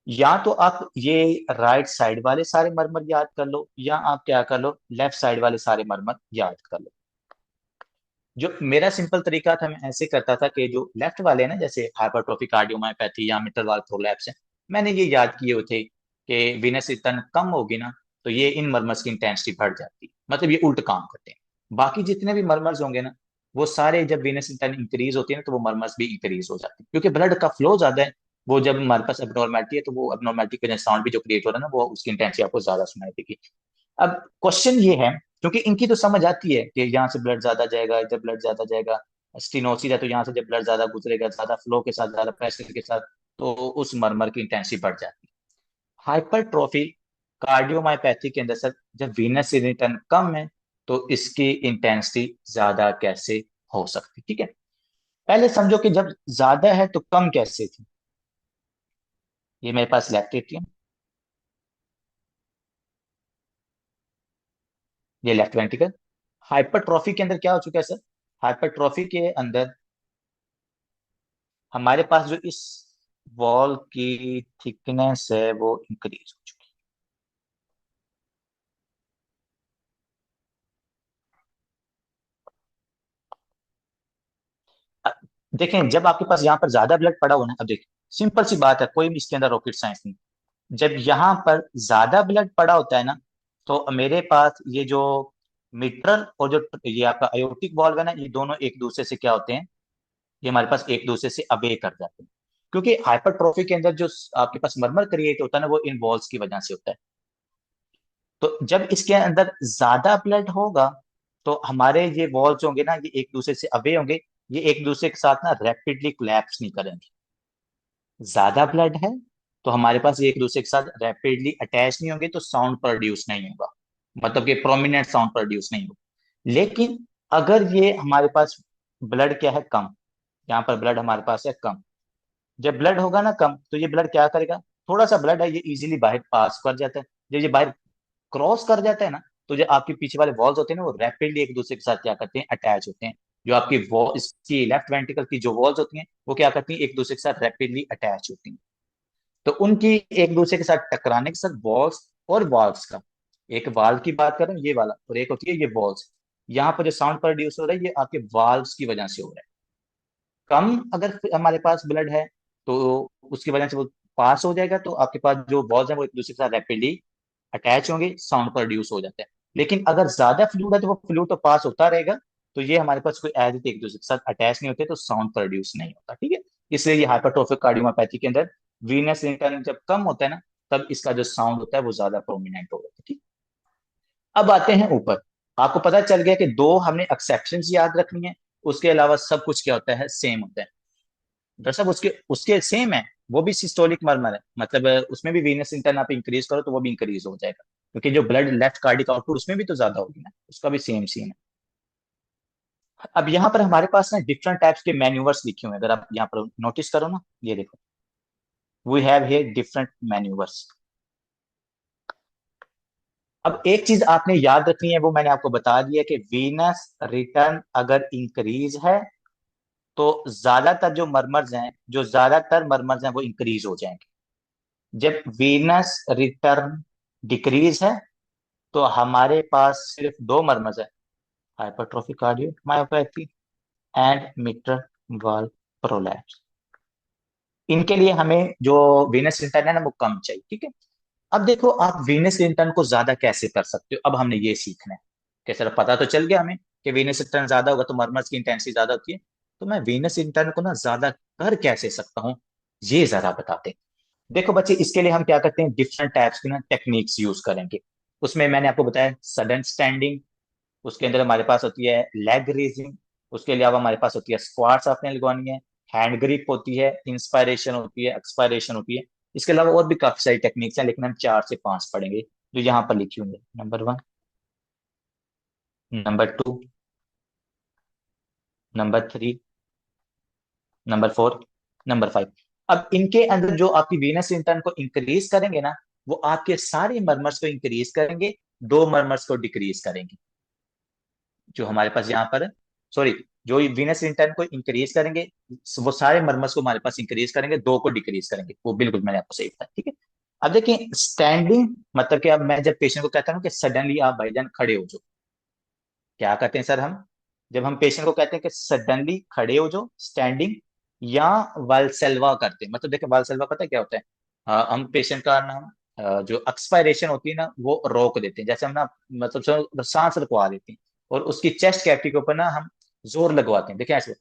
या तो आप ये राइट साइड वाले सारे मरमर याद कर लो, या आप क्या कर लो, लेफ्ट साइड वाले सारे मरमर याद कर लो। जो मेरा सिंपल तरीका था, मैं ऐसे करता था कि जो लेफ्ट वाले हैं ना, जैसे हाइपरट्रोफी कार्डियोमायोपैथी या मिट्रल वाल्व प्रोलैप्स है, मैंने ये याद किए हुए थे कि वीनस रिटर्न कम होगी ना, तो ये इन मरमर्स की इंटेंसिटी बढ़ जाती है, मतलब ये उल्ट काम करते हैं। बाकी जितने भी मरमर्स होंगे ना, वो सारे जब वीनस रिटर्न इंक्रीज होती है ना, तो वो मरमर्स भी इंक्रीज हो जाते हैं, क्योंकि ब्लड का फ्लो ज्यादा है। वो जब हमारे पास एबनॉर्मेलिटी है, तो वो एबनॉर्मेलिटी का साउंड भी जो क्रिएट हो रहा है ना, वो उसकी इंटेंसिटी आपको ज्यादा सुनाई देगी। अब क्वेश्चन ये है, क्योंकि इनकी तो समझ आती है कि यहाँ से ब्लड ज्यादा जाएगा, जब ब्लड ज्यादा जाएगा, स्टिनोसिस है तो यहाँ से जब ब्लड ज्यादा गुजरेगा, ज्यादा फ्लो के साथ, ज्यादा प्रेशर के साथ, तो उस मरमर की इंटेंसिटी बढ़ जाती है। हाइपरट्रॉफी कार्डियोमायोपैथी के अंदर सर, जब वीनस रिटर्न कम है, तो इसकी इंटेंसिटी ज्यादा कैसे हो सकती, ठीक है। पहले समझो कि जब ज्यादा है तो कम कैसे थी। ये मेरे पास लेफ्ट एट्रियम, ये लेफ्ट वेंट्रिकल। हाइपरट्रॉफी के अंदर क्या हो चुका है सर, हाइपरट्रॉफी के अंदर हमारे पास जो इस वॉल की थिकनेस है वो इंक्रीज हो चुकी है। देखें, जब आपके पास यहाँ पर ज्यादा ब्लड पड़ा हो ना, अब देखिए सिंपल सी बात है, कोई भी इसके अंदर रॉकेट साइंस नहीं। जब यहाँ पर ज्यादा ब्लड पड़ा होता है ना, तो मेरे पास ये जो मिट्रल और जो ये आपका अयोटिक वॉल्व है ना, ये दोनों एक दूसरे से क्या होते हैं, ये हमारे पास एक दूसरे से अबे कर जाते हैं। क्योंकि हाइपरट्रॉफी के अंदर जो आपके पास मरमर क्रिएट होता है ना, वो इन वॉल्स की वजह से होता है। तो जब इसके अंदर ज्यादा ब्लड होगा, तो हमारे ये वॉल्स होंगे ना, ये एक दूसरे से अवे होंगे, ये एक दूसरे के साथ ना रैपिडली कोलैप्स नहीं करेंगे। ज्यादा ब्लड है तो हमारे पास ये एक दूसरे के साथ रैपिडली अटैच नहीं होंगे, तो साउंड प्रोड्यूस नहीं होगा, मतलब कि प्रोमिनेंट साउंड प्रोड्यूस नहीं होगा। लेकिन अगर ये हमारे पास ब्लड क्या है, कम, यहाँ पर ब्लड हमारे पास है कम, जब ब्लड होगा ना कम, तो ये ब्लड क्या करेगा, थोड़ा सा ब्लड है, ये इजीली बाहर पास कर जाता है। जब ये बाहर क्रॉस कर जाता है ना, तो जो आपके पीछे वाले वॉल्स होते हैं ना, वो रैपिडली एक दूसरे के साथ क्या करते हैं, अटैच होते हैं। जो आपकी वॉल, इसकी लेफ्ट वेंट्रिकल की जो वॉल्स होती हैं, वो क्या करती हैं, एक दूसरे के साथ रैपिडली अटैच होती हैं। तो उनकी एक दूसरे के साथ टकराने के साथ वॉल्स और वॉल्स का, एक वाल्व की बात कर रहा हूँ ये वाला, और एक होती है ये वॉल्स, यहाँ पर जो साउंड प्रोड्यूस हो रहा है, ये आपके वाल्व्स की वजह से हो रहा है। कम अगर हमारे पास ब्लड है, तो उसकी वजह से वो पास हो जाएगा, तो आपके पास जो वॉल्स हैं वो एक दूसरे के साथ रैपिडली अटैच होंगे, साउंड प्रोड्यूस हो जाता है। लेकिन अगर ज्यादा फ्लूइड है, तो वो फ्लूइड तो पास होता रहेगा, तो ये हमारे पास कोई एज इट एक दूसरे के साथ अटैच नहीं होते, तो साउंड प्रोड्यूस नहीं होता, ठीक है। इसलिए ये हाइपरट्रोफिक कार्डियोमायोपैथी के अंदर वीनस इंटर्न जब कम होता है ना, तब इसका जो साउंड होता है वो ज्यादा प्रोमिनेंट हो जाता है, ठीक। अब आते हैं ऊपर। आपको पता चल गया कि दो हमने एक्सेप्शन याद रखनी है, उसके अलावा सब कुछ क्या होता है, सेम होता है। डॉक्टर साहब उसके उसके सेम है, वो भी सिस्टोलिक मर्मर है, मतलब उसमें भी वीनस इंटर्न आप इंक्रीज करो तो वो भी इंक्रीज हो जाएगा, क्योंकि जो ब्लड लेफ्ट कार्डिक आउटपुट उसमें भी तो ज्यादा होगी ना, उसका भी सेम सेम है। अब यहाँ पर हमारे पास ना डिफरेंट टाइप्स के मैन्यूवर्स लिखे हुए हैं, अगर आप यहाँ पर नोटिस करो ना, ये देखो, we have here different manoeuvres. अब एक चीज आपने याद रखनी है, वो मैंने आपको बता दिया कि वीनस रिटर्न अगर इंक्रीज है, तो ज्यादातर जो मरमर्स हैं, जो ज्यादातर मरमर्स हैं वो इंक्रीज हो जाएंगे। जब वीनस रिटर्न डिक्रीज है, तो हमारे पास सिर्फ दो मरमज है, hypertrophy cardiomyopathy and mitral valve prolapse. इनके लिए हमें जो वीनस रिटर्न है ना, वो कम चाहिए, ठीक है। अब देखो, आप वीनस रिटर्न को ज्यादा कैसे कर सकते हो, अब हमने ये सीखना है। कैसे, पता तो चल गया हमें कि वीनस रिटर्न ज्यादा होगा तो मरमर्स की इंटेंसिटी ज्यादा होती है, तो मैं वीनस रिटर्न को ना ज्यादा कर कैसे सकता हूँ, ये जरा बताते हैं। देखो बच्चे, इसके लिए हम क्या करते हैं, डिफरेंट टाइप्स की ना टेक्निक्स यूज करेंगे। उसमें मैंने आपको बताया सडन स्टैंडिंग, उसके अंदर हमारे पास होती है लेग रेजिंग, उसके अलावा हमारे पास होती है स्क्वाट्स आपने लगवानी है, हैंड ग्रिप होती है, इंस्पायरेशन होती है, एक्सपायरेशन होती है। इसके अलावा और भी काफी सारी टेक्निक्स हैं, लेकिन हम 4 से 5 पढ़ेंगे जो यहाँ पर लिखी होंगे। Number 1, number 2, number 3, number 4, number 5। अब इनके अंदर जो आपकी वीनस इंटर्न को इंक्रीज करेंगे ना, वो आपके सारे मरमर्स को इंक्रीज करेंगे, दो मरमर्स को डिक्रीज करेंगे। जो हमारे पास यहाँ पर, सॉरी, जो वीनस इंटर्न को इंक्रीज करेंगे, वो सारे मरमर्स को हमारे पास इंक्रीज करेंगे, दो को डिक्रीज करेंगे, वो बिल्कुल मैंने आपको सही बताया, ठीक है। अब देखिए स्टैंडिंग, मतलब कि अब मैं जब पेशेंट को कहता हूँ कि सडनली आप भाईजान खड़े हो जाओ, क्या कहते हैं सर हम, जब हम पेशेंट को कहते हैं कि सडनली खड़े हो जाओ, स्टैंडिंग या वालसेल्वा करते हैं, मतलब देखिए वालसेल्वा पता है क्या होता है? हम पेशेंट का नाम जो एक्सपायरेशन होती है ना वो रोक देते हैं, जैसे हम ना मतलब सांस रुकवा देते हैं, और उसकी चेस्ट कैविटी के ऊपर ना हम जोर लगवाते हैं, देखिए ऐसे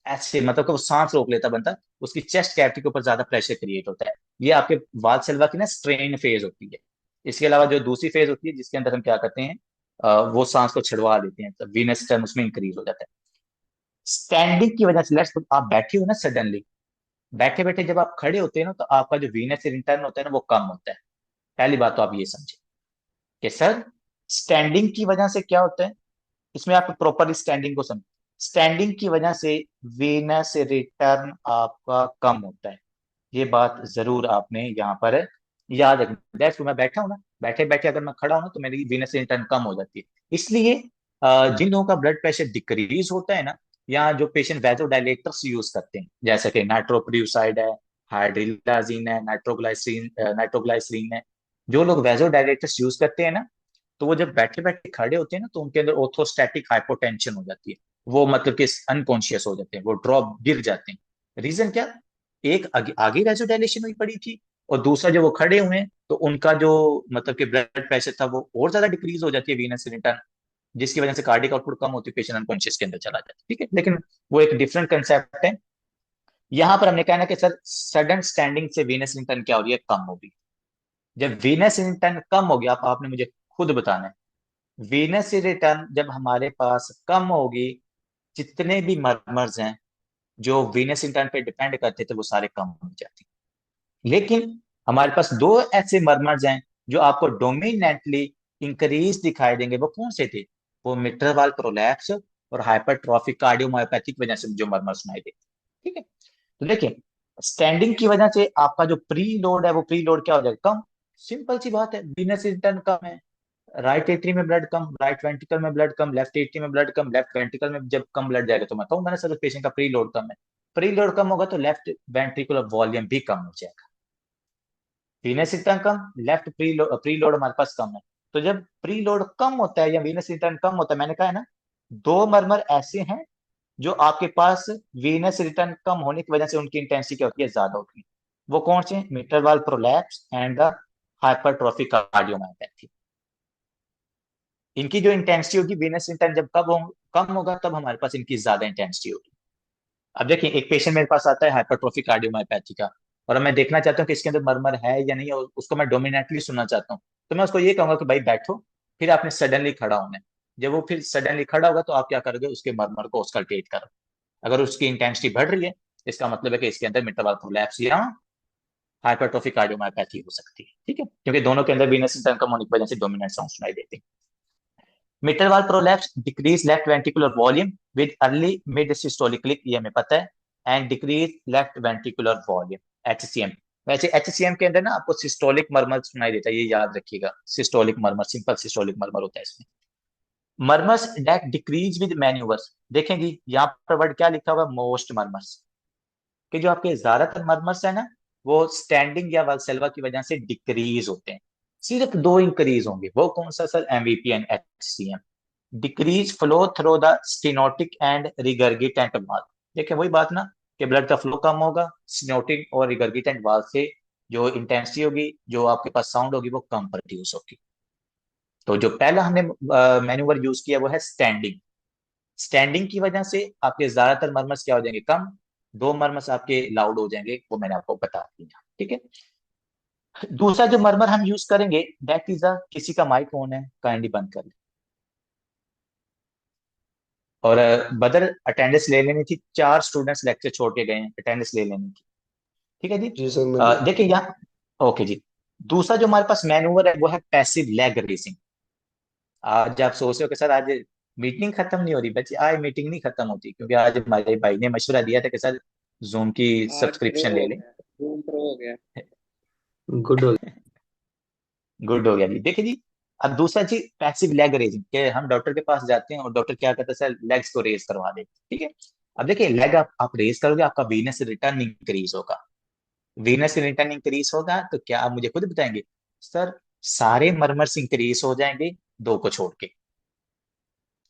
ऐसे, मतलब कि वो सांस रोक लेता बंदा, उसकी चेस्ट कैविटी के ऊपर ज्यादा प्रेशर क्रिएट होता है। ये आपके वालसेल्वा की ना स्ट्रेन फेज होती है। इसके अलावा जो दूसरी फेज होती है जिसके अंदर हम क्या करते हैं, वो सांस को छिड़वा देते हैं, तो वीनस टर्न उसमें इंक्रीज हो जाता है। स्टैंडिंग की वजह से लेट्स आप बैठे हो ना सडनली, बैठे बैठे जब आप खड़े होते हैं ना तो आपका जो वीनस रिटर्न होता है ना वो कम होता है। पहली बात तो आप ये समझे कि सर स्टैंडिंग की वजह से क्या होता है, इसमें आप प्रॉपर स्टैंडिंग को समझ। स्टैंडिंग की वजह से वीनस रिटर्न आपका कम होता है। ये बात जरूर आपने यहाँ पर याद रखनी। दैट्स मैं बैठा हूं ना, बैठे बैठे अगर मैं खड़ा हूं ना तो मेरी वीनस रिटर्न कम हो जाती है। इसलिए जिन लोगों का ब्लड प्रेशर डिक्रीज होता है ना, या जो पेशेंट वैसोडायलेटर्स यूज करते हैं जैसे कि नाइट्रोप्रियोसाइड है, हाइड्रिलाजीन है, नाइट्रोग्लाइसरीन है, जो लोग वैसोडायलेटर्स यूज करते हैं ना, तो वो जब बैठे बैठे खड़े होते हैं ना तो उनके अंदर ऑर्थोस्टैटिक हाइपोटेंशन हो जाती है। वो मतलब कि अनकॉन्शियस हो जाते हैं, वो ड्रॉप गिर जाते हैं। रीजन क्या? एक आगे वैसोडायलेशन हुई पड़ी थी, और दूसरा जो वो खड़े हुए हैं तो उनका जो मतलब कि ब्लड प्रेशर था वो और ज्यादा डिक्रीज हो जाती है वीनस रिटर्न, जिसकी वजह से कार्डिक आउटपुट कम होती है, पेशेंट अनकॉन्शियस के अंदर चला जाता है। ठीक है, लेकिन वो एक डिफरेंट कंसेप्ट है। यहाँ पर हमने कहना कि सर सडन स्टैंडिंग से वीनस रिटर्न क्या हो रही है, कम होगी। जब वीनस रिटर्न कम हो गया, आपने मुझे खुद बताना है, वीनस रिटर्न जब हमारे पास कम होगी, जितने भी मर्मर्स हैं जो वीनस रिटर्न पे डिपेंड करते थे वो सारे कम हो जाते हैं। लेकिन हमारे पास दो ऐसे मर्मर्स हैं जो आपको डोमिनेंटली इंक्रीज दिखाई देंगे। वो कौन से थे? वो मिट्रल वाल्व प्रोलैप्स और हाइपरट्रॉफिक कार्डियोमायोपैथी की वजह से जो मर्मर सुनाई देते हैं। ठीक है, तो देखिए स्टैंडिंग की वजह से आपका जो प्री लोड है वो प्री लोड क्या हो जाएगा, कम। सिंपल सी बात है, वीनस रिटर्न कम है, राइट एट्री में ब्लड कम, राइट वेंट्रिकल में ब्लड कम, लेफ्ट एट्री में ब्लड कम, लेफ्ट वेंट्रिकल में जब कम ब्लड जाएगा तो मैं कहूंगा ना सर उस पेशेंट का प्री लोड कम है। प्री लोड कम होगा तो लेफ्ट वेंट्रिकुलर वॉल्यूम भी कम हो जाएगा। वीनस रिटर्न कम, लेफ्ट प्री लोड हमारे पास कम है। तो जब प्री लोड कम होता है या वीनस रिटर्न कम होता है, मैंने कहा है ना, दो मरमर ऐसे हैं जो आपके पास वीनस रिटर्न कम होने की वजह से उनकी इंटेंसिटी क्या होती है, ज्यादा होती है। वो कौन से हैं? Mitral valve prolapse and the hypertrophic cardiomyopathy. इनकी जो इंटेंसिटी होगी वीनस रिटर्न जब कम होगा तब हमारे पास इनकी ज्यादा इंटेंसिटी होगी। अब देखिए एक पेशेंट मेरे पास आता है हाइपरट्रोफिक कार्डियोमायोपैथी का, और मैं देखना चाहता हूँ कि इसके अंदर मरमर है या नहीं है, और उसको मैं डोमिनेटली सुनना चाहता हूँ, तो मैं उसको ये कहूंगा कि भाई बैठो, फिर आपने सडनली खड़ा होना है। जब वो फिर सडनली खड़ा होगा तो आप क्या करोगे, उसके मरमर को ऑस्कल्टेट करो। अगर उसकी इंटेंसिटी बढ़ रही है इसका मतलब है कि इसके अंदर मिट्रल वाल्व प्रोलैप्स या हाइपरट्रोफिक कार्डियोमायोपैथी हो सकती है। ठीक है, क्योंकि दोनों के अंदर वीनस रिटर्न कम होने की वजह से डोमिनेंट साउंड सुनाई देते हैं। Mitral valve prolapse decrease left ventricular volume with early mid systolic click, ये हमें पता है, and decrease left ventricular volume, HCM. वैसे एचसीएम के अंदर ना आपको सिस्टोलिक मर्मर सुनाई देता है, ये याद रखिएगा, systolic murmur, simple systolic murmur होता है इसमें। Murmurs that decrease with manoeuvres, देखेंगे यहाँ पर वर्ड क्या लिखा हुआ, मोस्ट मर्मर्स, कि जो आपके ज्यादातर मर्मर्स है ना वो स्टैंडिंग या वाल्सेल्वा की वजह से डिक्रीज होते हैं। सिर्फ दो इंक्रीज होंगे, वो कौन सा sir, MVP and HCM. Decrease flow through the stenotic and regurgitant valve. देखिए वही बात ना, कि ब्लड का फ्लो कम होगा, स्टेनोटिक और रिगर्गिटेंट वाल्व से जो इंटेंसिटी होगी, जो आपके पास साउंड होगी वो कम प्रोड्यूस होगी। तो जो पहला हमने मैन्यूवर यूज किया वो है स्टैंडिंग। स्टैंडिंग की वजह से आपके ज्यादातर मरमस क्या हो जाएंगे, कम। दो मरमस आपके लाउड हो जाएंगे, वो मैंने आपको बता दिया। ठीक है, दूसरा जो मरमर हम यूज करेंगे दैट इज किसी का माइक ऑन है, काइंडली बंद कर ले। और बदर अटेंडेंस ले लेनी थी, चार स्टूडेंट्स लेक्चर छोड़ के गए हैं, अटेंडेंस ले लेनी थी। ठीक है जी। जी सर मैं ले देखिए यहाँ, ओके जी। दूसरा जो हमारे पास मैनूवर है वो है पैसिव लेग रेसिंग। आज आप सोच रहे हो कि सर आज मीटिंग खत्म नहीं हो रही, बच्चे आज मीटिंग नहीं खत्म होती, क्योंकि आज हमारे भाई ने मशवरा दिया था कि सर जूम की आज प्रो सब्सक्रिप्शन हो ले लें। गया, रूम प्रो हो गया। गुड हो गुड हो गया जी। देखिए जी, अब दूसरा चीज पैसिव लेग रेजिंग, कि हम डॉक्टर के पास जाते हैं और डॉक्टर क्या करता है, सर लेग्स को रेज करवा देते हैं। ठीक है, अब देखिए लेग आप रेज करोगे, आपका वीनस रिटर्न इंक्रीज होगा। वीनस रिटर्न इंक्रीज होगा तो क्या आप मुझे खुद बताएंगे, सर सारे मरमर्स इंक्रीज हो जाएंगे, दो को छोड़ के।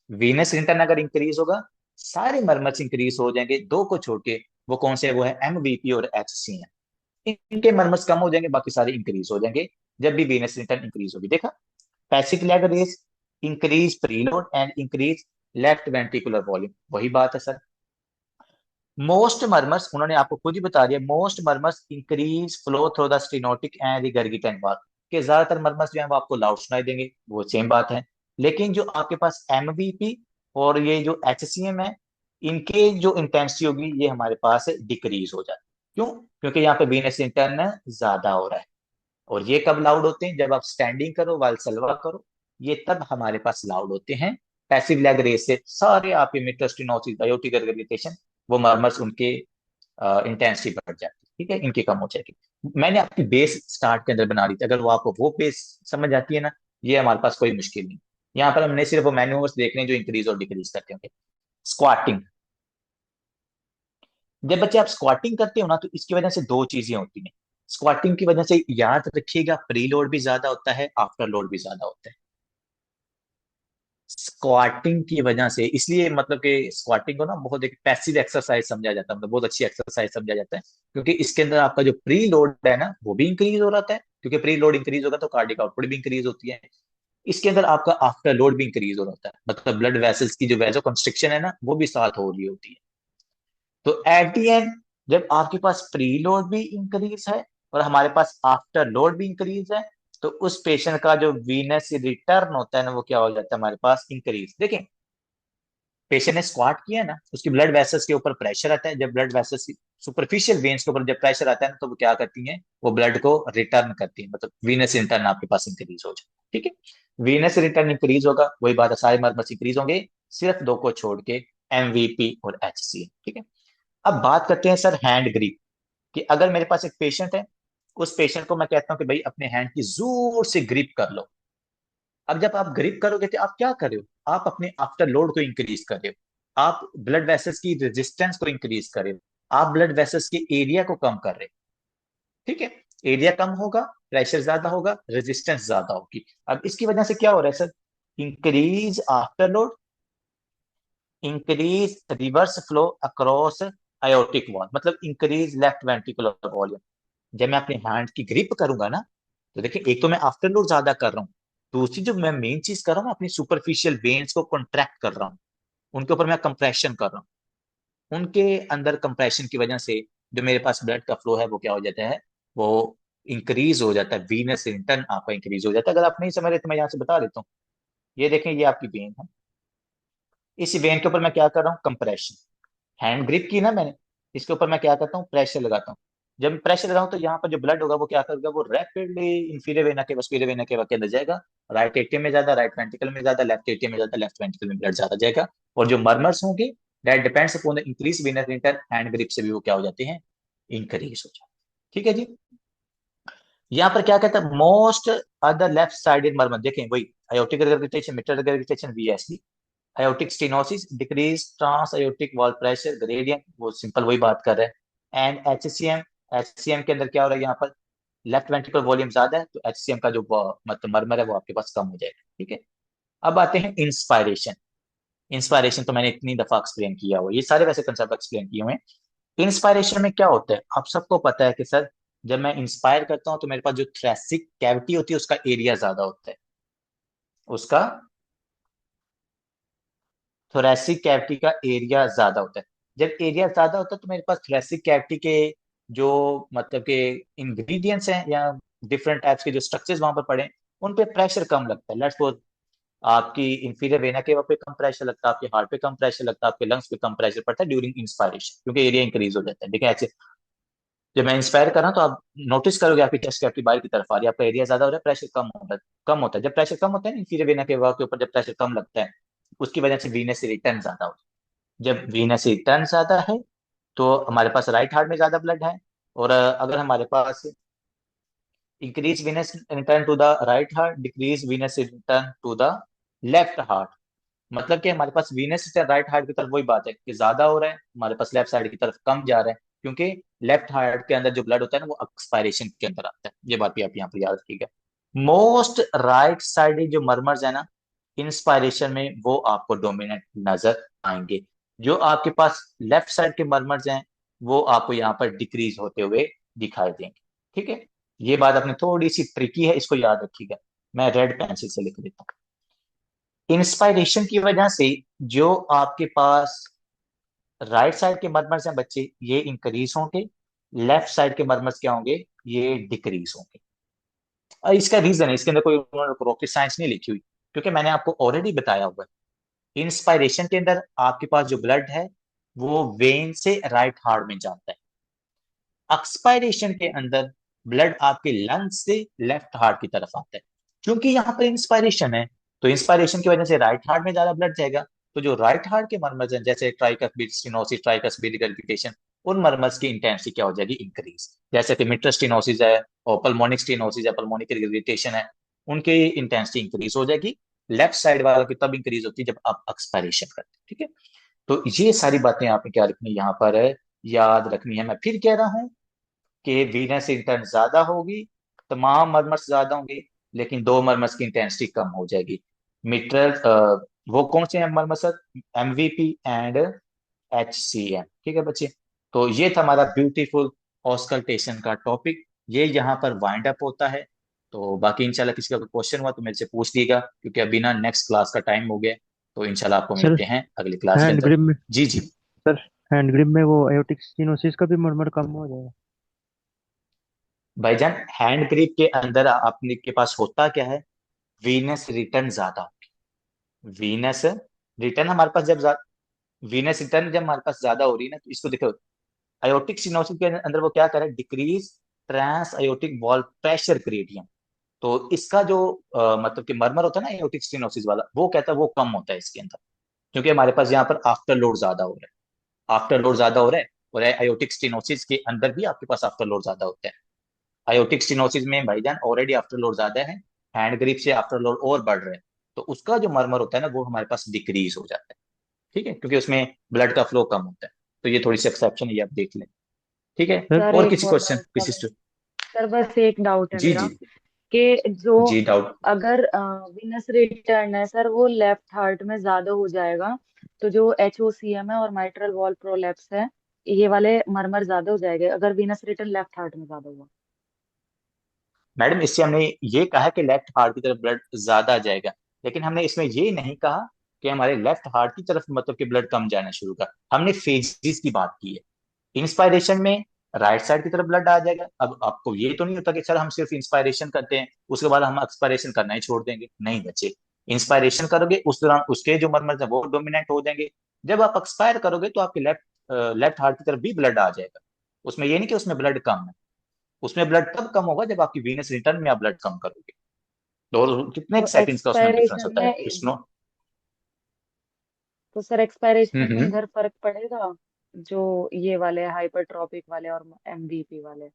वीनस रिटर्न अगर इंक्रीज होगा, सारे मर्मर्स इंक्रीज हो जाएंगे, दो को छोड़ के। वो कौन से? वो है एमवीपी और एचसीएम। इनके मर्मर्स कम हो जाएंगे, बाकी सारे इंक्रीज हो जाएंगे जब भी वीनस रिटर्न इंक्रीज होगी। देखा, passive leg raise increase preload and increase left ventricular volume, वही बात है सर। मोस्ट मर्मर्स, उन्होंने आपको खुद ही बता दिया, most murmurs increase flow through the stenotic and regurgitant valve, के ज्यादातर मर्मर्स जो है वो आपको लाउड सुनाई देंगे, वो सेम बात है। लेकिन जो आपके पास एमवीपी और ये जो एचसीएम है, इनके जो इंटेंसिटी होगी ये हमारे पास डिक्रीज हो जाती है। क्यों? क्योंकि यहाँ पे वीनस इंटर्न ज्यादा हो रहा है। और ये कब लाउड होते हैं? जब आप स्टैंडिंग करो, वाल सलवा करो, ये तब हमारे पास लाउड होते हैं। पैसिव लैग रेस से सारे आपके मिट्रोस्टिनोसिस, अयोटिक रिगर्गिटेशन, वो मर्मर्स उनके इंटेंसिटी बढ़ जाती है, ठीक है, इनकी कम हो जाएगी। मैंने आपकी बेस स्टार्ट के अंदर बना दी थी, अगर वो आपको वो बेस समझ आती है ना, ये हमारे पास कोई मुश्किल नहीं। यहाँ पर हमने सिर्फ वो मैन्यूवर्स देखने हैं जो इंक्रीज और डिक्रीज करते होंगे। स्क्वाटिंग, जब बच्चे आप स्क्वाटिंग करते हो ना, तो इसकी वजह से दो चीजें होती हैं। स्क्वाटिंग की वजह से याद रखिएगा, प्री लोड भी ज्यादा होता है, आफ्टर लोड भी ज्यादा होता है। स्क्वाटिंग की वजह से, इसलिए मतलब कि स्क्वाटिंग को ना बहुत एक पैसिव एक्सरसाइज समझा जाता है, मतलब बहुत अच्छी एक्सरसाइज समझा जाता है, क्योंकि इसके अंदर आपका जो प्री लोड है ना वो भी इंक्रीज हो रहा है, क्योंकि प्री लोड इंक्रीज होगा तो कार्डियक आउटपुट भी इंक्रीज होती है। इसके अंदर आपका आफ्टर लोड भी इंक्रीज हो रहा है, मतलब ब्लड वेसल्स की जो वेजो कंस्ट्रिक्शन है ना वो भी साथ हो रही होती है। तो एट दी एंड, जब आपके पास प्री लोड भी इंक्रीज है और हमारे पास आफ्टर लोड भी इंक्रीज है, तो उस पेशेंट का जो वीनस रिटर्न होता है ना वो क्या हो जाता है हमारे पास? इंक्रीज। देखें, पेशेंट ने स्क्वाट किया ना, उसकी ब्लड वेसल्स के ऊपर प्रेशर आता है, जब ब्लड वेसल्स सुपरफिशियल वेन्स के ऊपर जब प्रेशर आता है ना, तो वो क्या करती हैं? वो ब्लड को रिटर्न करती है, मतलब वीनस रिटर्न आपके पास इंक्रीज हो जाए, ठीक है। वीनस रिटर्न इंक्रीज होगा, वही बात है, सारे मर्मस इंक्रीज होंगे, सिर्फ दो को छोड़ के, एमवीपी और एचसी, ठीक है। अब बात करते हैं सर हैंड ग्रिप, कि अगर मेरे पास एक पेशेंट है, उस पेशेंट को मैं कहता हूं कि भाई अपने हैंड की जोर से ग्रिप कर लो। अब जब आप ग्रिप करोगे तो आप क्या कर रहे हो? आप अपने आफ्टर लोड को इंक्रीज कर रहे हो, आप ब्लड वेसल्स की रेजिस्टेंस को इंक्रीज कर रहे हो, आप ब्लड वेसल्स के एरिया को कम कर रहे हो, ठीक है। एरिया कम होगा, प्रेशर ज्यादा होगा, रेजिस्टेंस ज्यादा होगी। अब इसकी वजह से क्या हो रहा है sir? Increase after load, increase reverse flow across aortic wall, मतलब इंक्रीज लेफ्ट वेंट्रिकुलर वॉल्यूम। जब मैं अपने हैंड की ग्रिप करूंगा ना, तो देखिए एक तो मैं आफ्टर लोड ज्यादा कर रहा हूँ, दूसरी जो मैं मेन चीज कर रहा हूँ, अपनी सुपरफिशियल वेन्स को कॉन्ट्रैक्ट कर रहा हूँ, उनके ऊपर मैं कंप्रेशन कर रहा हूँ। उनके अंदर कंप्रेशन की वजह से जो मेरे पास ब्लड का फ्लो है वो क्या हो जाता है? वो इंक्रीज हो जाता है, वीनस रिटर्न आपका इंक्रीज हो जाता है। अगर आप नहीं समझ रहे तो मैं यहाँ से बता देता हूँ। ये देखें, ये आपकी वेन है, इस वेन के ऊपर मैं क्या कर रहा हूँ? कंप्रेशन। हैंड ग्रिप की ना मैंने, इसके ऊपर मैं क्या करता हूँ? प्रेशर लगाता हूँ। जब प्रेशर लगाऊं तो यहाँ पर जो ब्लड होगा वो क्या करेगा? वो रैपिडली इंफीरियर वेना के पोस्टीरियर वेना के अंदर जाएगा। राइट एट्रियम में ज्यादा, राइट वेंट्रिकल में ज्यादा, लेफ्ट एट्रियम में ज्यादा, लेफ्ट वेंट्रिकल में ब्लड ज्यादा जाएगा। और जो मर्मर्स होंगे, that depends upon the increase Venus return, hand grip से भी वो क्या हो जाते हैं? इंक्रीज हो जाते हैं, ठीक है जी। यहाँ पर क्या कहता है? Most other left sided murmur, देखें वही aortic regurgitation, mitral regurgitation, VSD, aortic stenosis, decrease trans aortic wall pressure gradient, वो सिंपल वही बात कर रहे हैं। एंड एचसीएम, एचसीएम के अंदर क्या हो रहा है? यहाँ पर लेफ्ट वेंट्रिकल वॉल्यूम ज्यादा है, तो एचसीएम का जो मतलब मर्मर है वो आपके पास कम हो जाएगा, ठीक है। अब आते हैं इंस्पायरेशन। इंस्पायरेशन तो मैंने इतनी दफा एक्सप्लेन किया हुआ, ये सारे वैसे कंसेप्ट एक्सप्लेन किए हुए हैं। इंस्पायरेशन में क्या होता है आप सबको पता है कि सर, जब मैं इंस्पायर करता हूं तो मेरे पास जो थ्रेसिक कैविटी होती है उसका एरिया ज्यादा होता है, उसका थोरेसिक कैविटी का एरिया ज्यादा होता है। जब एरिया ज्यादा होता है तो मेरे पास थोरेसिक कैविटी के जो मतलब के इंग्रेडिएंट्स हैं या डिफरेंट टाइप्स के जो स्ट्रक्चर्स वहां पर पड़े हैं, उन पे प्रेशर कम लगता है। लेट्स सपोज आपकी इंफीरियर वेना के पे कम प्रेशर लगता है, आपके हार्ट पे कम प्रेशर लगता है, आपके लंग्स पे कम प्रेशर पड़ता है ड्यूरिंग इंस्पायरेशन, क्योंकि एरिया इंक्रीज हो जाता है। देखिए ऐसे, जब मैं इंस्पायर कर रहा हूं तो आप नोटिस करोगे आपकी चेस्ट कैविटी बाहर की तरफ आ रही है, आपका एरिया ज्यादा हो रहा है, प्रेशर कम हो रहा है, कम होता है। जब प्रेशर कम होता है ना इंफीरियर वेना के ऊपर, जब प्रेशर कम लगता है, उसकी वजह से वीनस रिटर्न ज्यादा होता है। जब वीनस रिटर्न ज्यादा है तो हमारे पास राइट हार्ट में ज्यादा ब्लड है। और अगर हमारे पास increase venous return to the right heart, decrease venous return to the left heart, मतलब कि हमारे पास वीनस रिटर्न राइट हार्ट की तरफ वही बात है कि ज्यादा हो रहा है, हमारे पास लेफ्ट साइड की तरफ कम जा रहा है, क्योंकि लेफ्ट हार्ट के अंदर जो ब्लड होता है ना वो एक्सपायरेशन के अंदर आता है। ये बात भी आप यहाँ पर याद रखिएगा। मोस्ट राइट साइड जो मर्मर्स है ना, इंस्पायरेशन में वो आपको डोमिनेंट नजर आएंगे। जो आपके पास लेफ्ट साइड के मरमर्स हैं वो आपको यहाँ पर डिक्रीज होते हुए दिखाई देंगे। ठीक है, ये बात अपने थोड़ी सी ट्रिकी है, इसको याद रखिएगा। मैं रेड पेंसिल से लिख देता हूँ। इंस्पायरेशन की वजह से जो आपके पास राइट साइड के मरमर्स हैं बच्चे, ये इंक्रीज होंगे। लेफ्ट साइड के मरमर्स क्या होंगे, ये डिक्रीज होंगे। और इसका रीजन है, इसके अंदर कोई रॉकेट साइंस नहीं लिखी हुई, क्योंकि मैंने आपको ऑलरेडी बताया हुआ है। इंस्पायरेशन के अंदर आपके पास जो ब्लड है वो वेन से राइट हार्ट में जाता है। एक्सपायरेशन के अंदर ब्लड आपके लंग्स से लेफ्ट हार्ट की तरफ आता है। क्योंकि यहाँ पर इंस्पायरेशन है, तो इंस्पायरेशन की वजह से राइट हार्ट में ज्यादा ब्लड जाएगा। तो जो राइट हार्ट के मरमर्स हैं, जैसे ट्राइकस्पिड स्टेनोसिस, ट्राइकस्पिड रिगर्जिटेशन, उन मरमर्स की इंटेंसिटी क्या हो जाएगी, इंक्रीज। जैसे कि मिट्रल स्टेनोसिस है और पल्मोनिक स्टेनोसिस है, पल्मोनिक रिगर्जिटेशन है, उनकी इंटेंसिटी इंक्रीज हो जाएगी। लेफ्ट साइड वालों की तब इंक्रीज होती है जब आप एक्सपायरेशन करते हैं। ठीक है, तो ये सारी बातें आपने क्या रखनी है यहाँ पर है, याद रखनी है। मैं फिर कह रहा हूँ कि वीनस इंटर्न ज्यादा होगी, तमाम मरमर्स ज्यादा होंगे, लेकिन दो मरमर्स की इंटेंसिटी कम हो जाएगी। मिट्रल वो कौन से हैं मरमर्स, एमवीपी एंड एचसीएम। ठीक है बच्चे, तो ये था हमारा ब्यूटीफुल ऑस्कल्टेशन का टॉपिक, ये यहाँ पर वाइंड अप होता है। तो बाकी इंशाल्लाह किसी का क्वेश्चन हुआ तो मेरे से पूछ लीजिएगा, क्योंकि अभी ना नेक्स्ट क्लास का टाइम हो गया। तो इंशाल्लाह आपको सर मिलते हैं अगली क्लास के हैंड अंदर। ग्रिप में जी जी। सर हैंड ग्रिप में वो एयोटिक स्टेनोसिस का भी मरमर कम हो जाएगा? भाईजान हैंड ग्रिप के अंदर आपने के पास होता क्या है, वीनस रिटर्न ज्यादा होगी। वीनस रिटर्न हमारे पास जब वीनस रिटर्न जब हमारे पास ज्यादा हो रही है ना, तो इसको देखो, आयोटिक सिनोसिस के अंदर वो क्या करे, decrease transaortic wall pressure gradient. तो इसका जो मतलब कि मरमर होता है ना एयोटिक स्टेनोसिस वाला, वो कहता है वो कम होता है इसके अंदर, क्योंकि हमारे पास यहाँ पर आफ्टर लोड ज्यादा हो रहा है। आफ्टर लोड ज्यादा हो रहा है, और आयोटिक स्टेनोसिस के अंदर भी आपके पास आफ्टर लोड ज्यादा होता है। आयोटिक स्टेनोसिस में भाईजान ऑलरेडी आफ्टर लोड ज्यादा है, हैंड ग्रिप से आफ्टर लोड और बढ़ रहा है, तो उसका जो मरमर होता है ना वो हमारे पास डिक्रीज हो जाता है। ठीक है, क्योंकि उसमें ब्लड का फ्लो कम होता है। तो ये थोड़ी सी एक्सेप्शन है, ये आप देख लें। ठीक है, सर सर और एक किसी और क्वेश्चन डाउट था किसी बस। सर बस एक डाउट है जी मेरा जी कि जो जी डाउट। अगर विनस रिटर्न है सर वो लेफ्ट हार्ट में ज्यादा हो जाएगा, तो जो HOCM है और माइट्रल वॉल प्रोलैप्स है ये वाले मरमर ज्यादा हो जाएंगे अगर विनस रिटर्न लेफ्ट हार्ट में ज्यादा हुआ। मैडम इससे हमने ये कहा कि लेफ्ट हार्ट की तरफ ब्लड ज्यादा आ जाएगा, लेकिन हमने इसमें ये नहीं कहा कि हमारे लेफ्ट हार्ट की तरफ मतलब कि ब्लड कम जाना शुरू का। हमने फेजेस की बात की है। इंस्पायरेशन में राइट साइड की तरफ ब्लड आ जाएगा। अब आपको ये तो नहीं होता कि सर हम सिर्फ इंस्पायरेशन करते हैं उसके बाद हम एक्सपायरेशन करना ही छोड़ देंगे, नहीं बच्चे। इंस्पायरेशन करोगे उस दौरान उसके जो मरमर है वो डोमिनेंट हो जाएंगे। जब आप एक्सपायर करोगे तो आपके लेफ्ट हार्ट की तरफ भी ब्लड आ जाएगा। उसमें ये नहीं कि उसमें ब्लड कम है, उसमें ब्लड तब कम होगा जब आपकी वीनस रिटर्न में आप ब्लड कम करोगे। और कितने तो सेकंड्स का उसमें डिफरेंस एक्सपायरेशन होता है, में कृष्णो। तो सर एक्सपायरेशन में हम्म। इधर फर्क पड़ेगा जो ये वाले हाइपरट्रॉपिक वाले और MVP वाले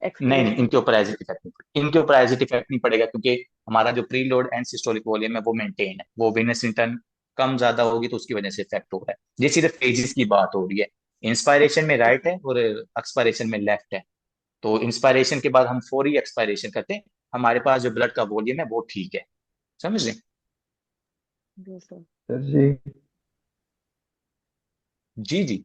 नहीं नहीं, एक्सपिरेशन इनके में। ऊपर एजिड इफेक्ट नहीं पड़ेगा, इनके ऊपर एजिड इफेक्ट नहीं पड़ेगा, क्योंकि हमारा जो pre load and systolic volume है वो मेंटेन है। वो वीनस रिटर्न कम ज्यादा होगी तो उसकी वजह से इफेक्ट हो रहा है। ये सिर्फ फेजेस की बात हो रही है। इंस्पायरेशन में राइट है और एक्सपायरेशन में लेफ्ट है। तो इंस्पायरेशन के बाद हम फौरी एक्सपायरेशन करते हैं, हमारे पास जो ब्लड का वॉल्यूम है वो ठीक है। समझ रहे? जी सर। सर जी जी जी।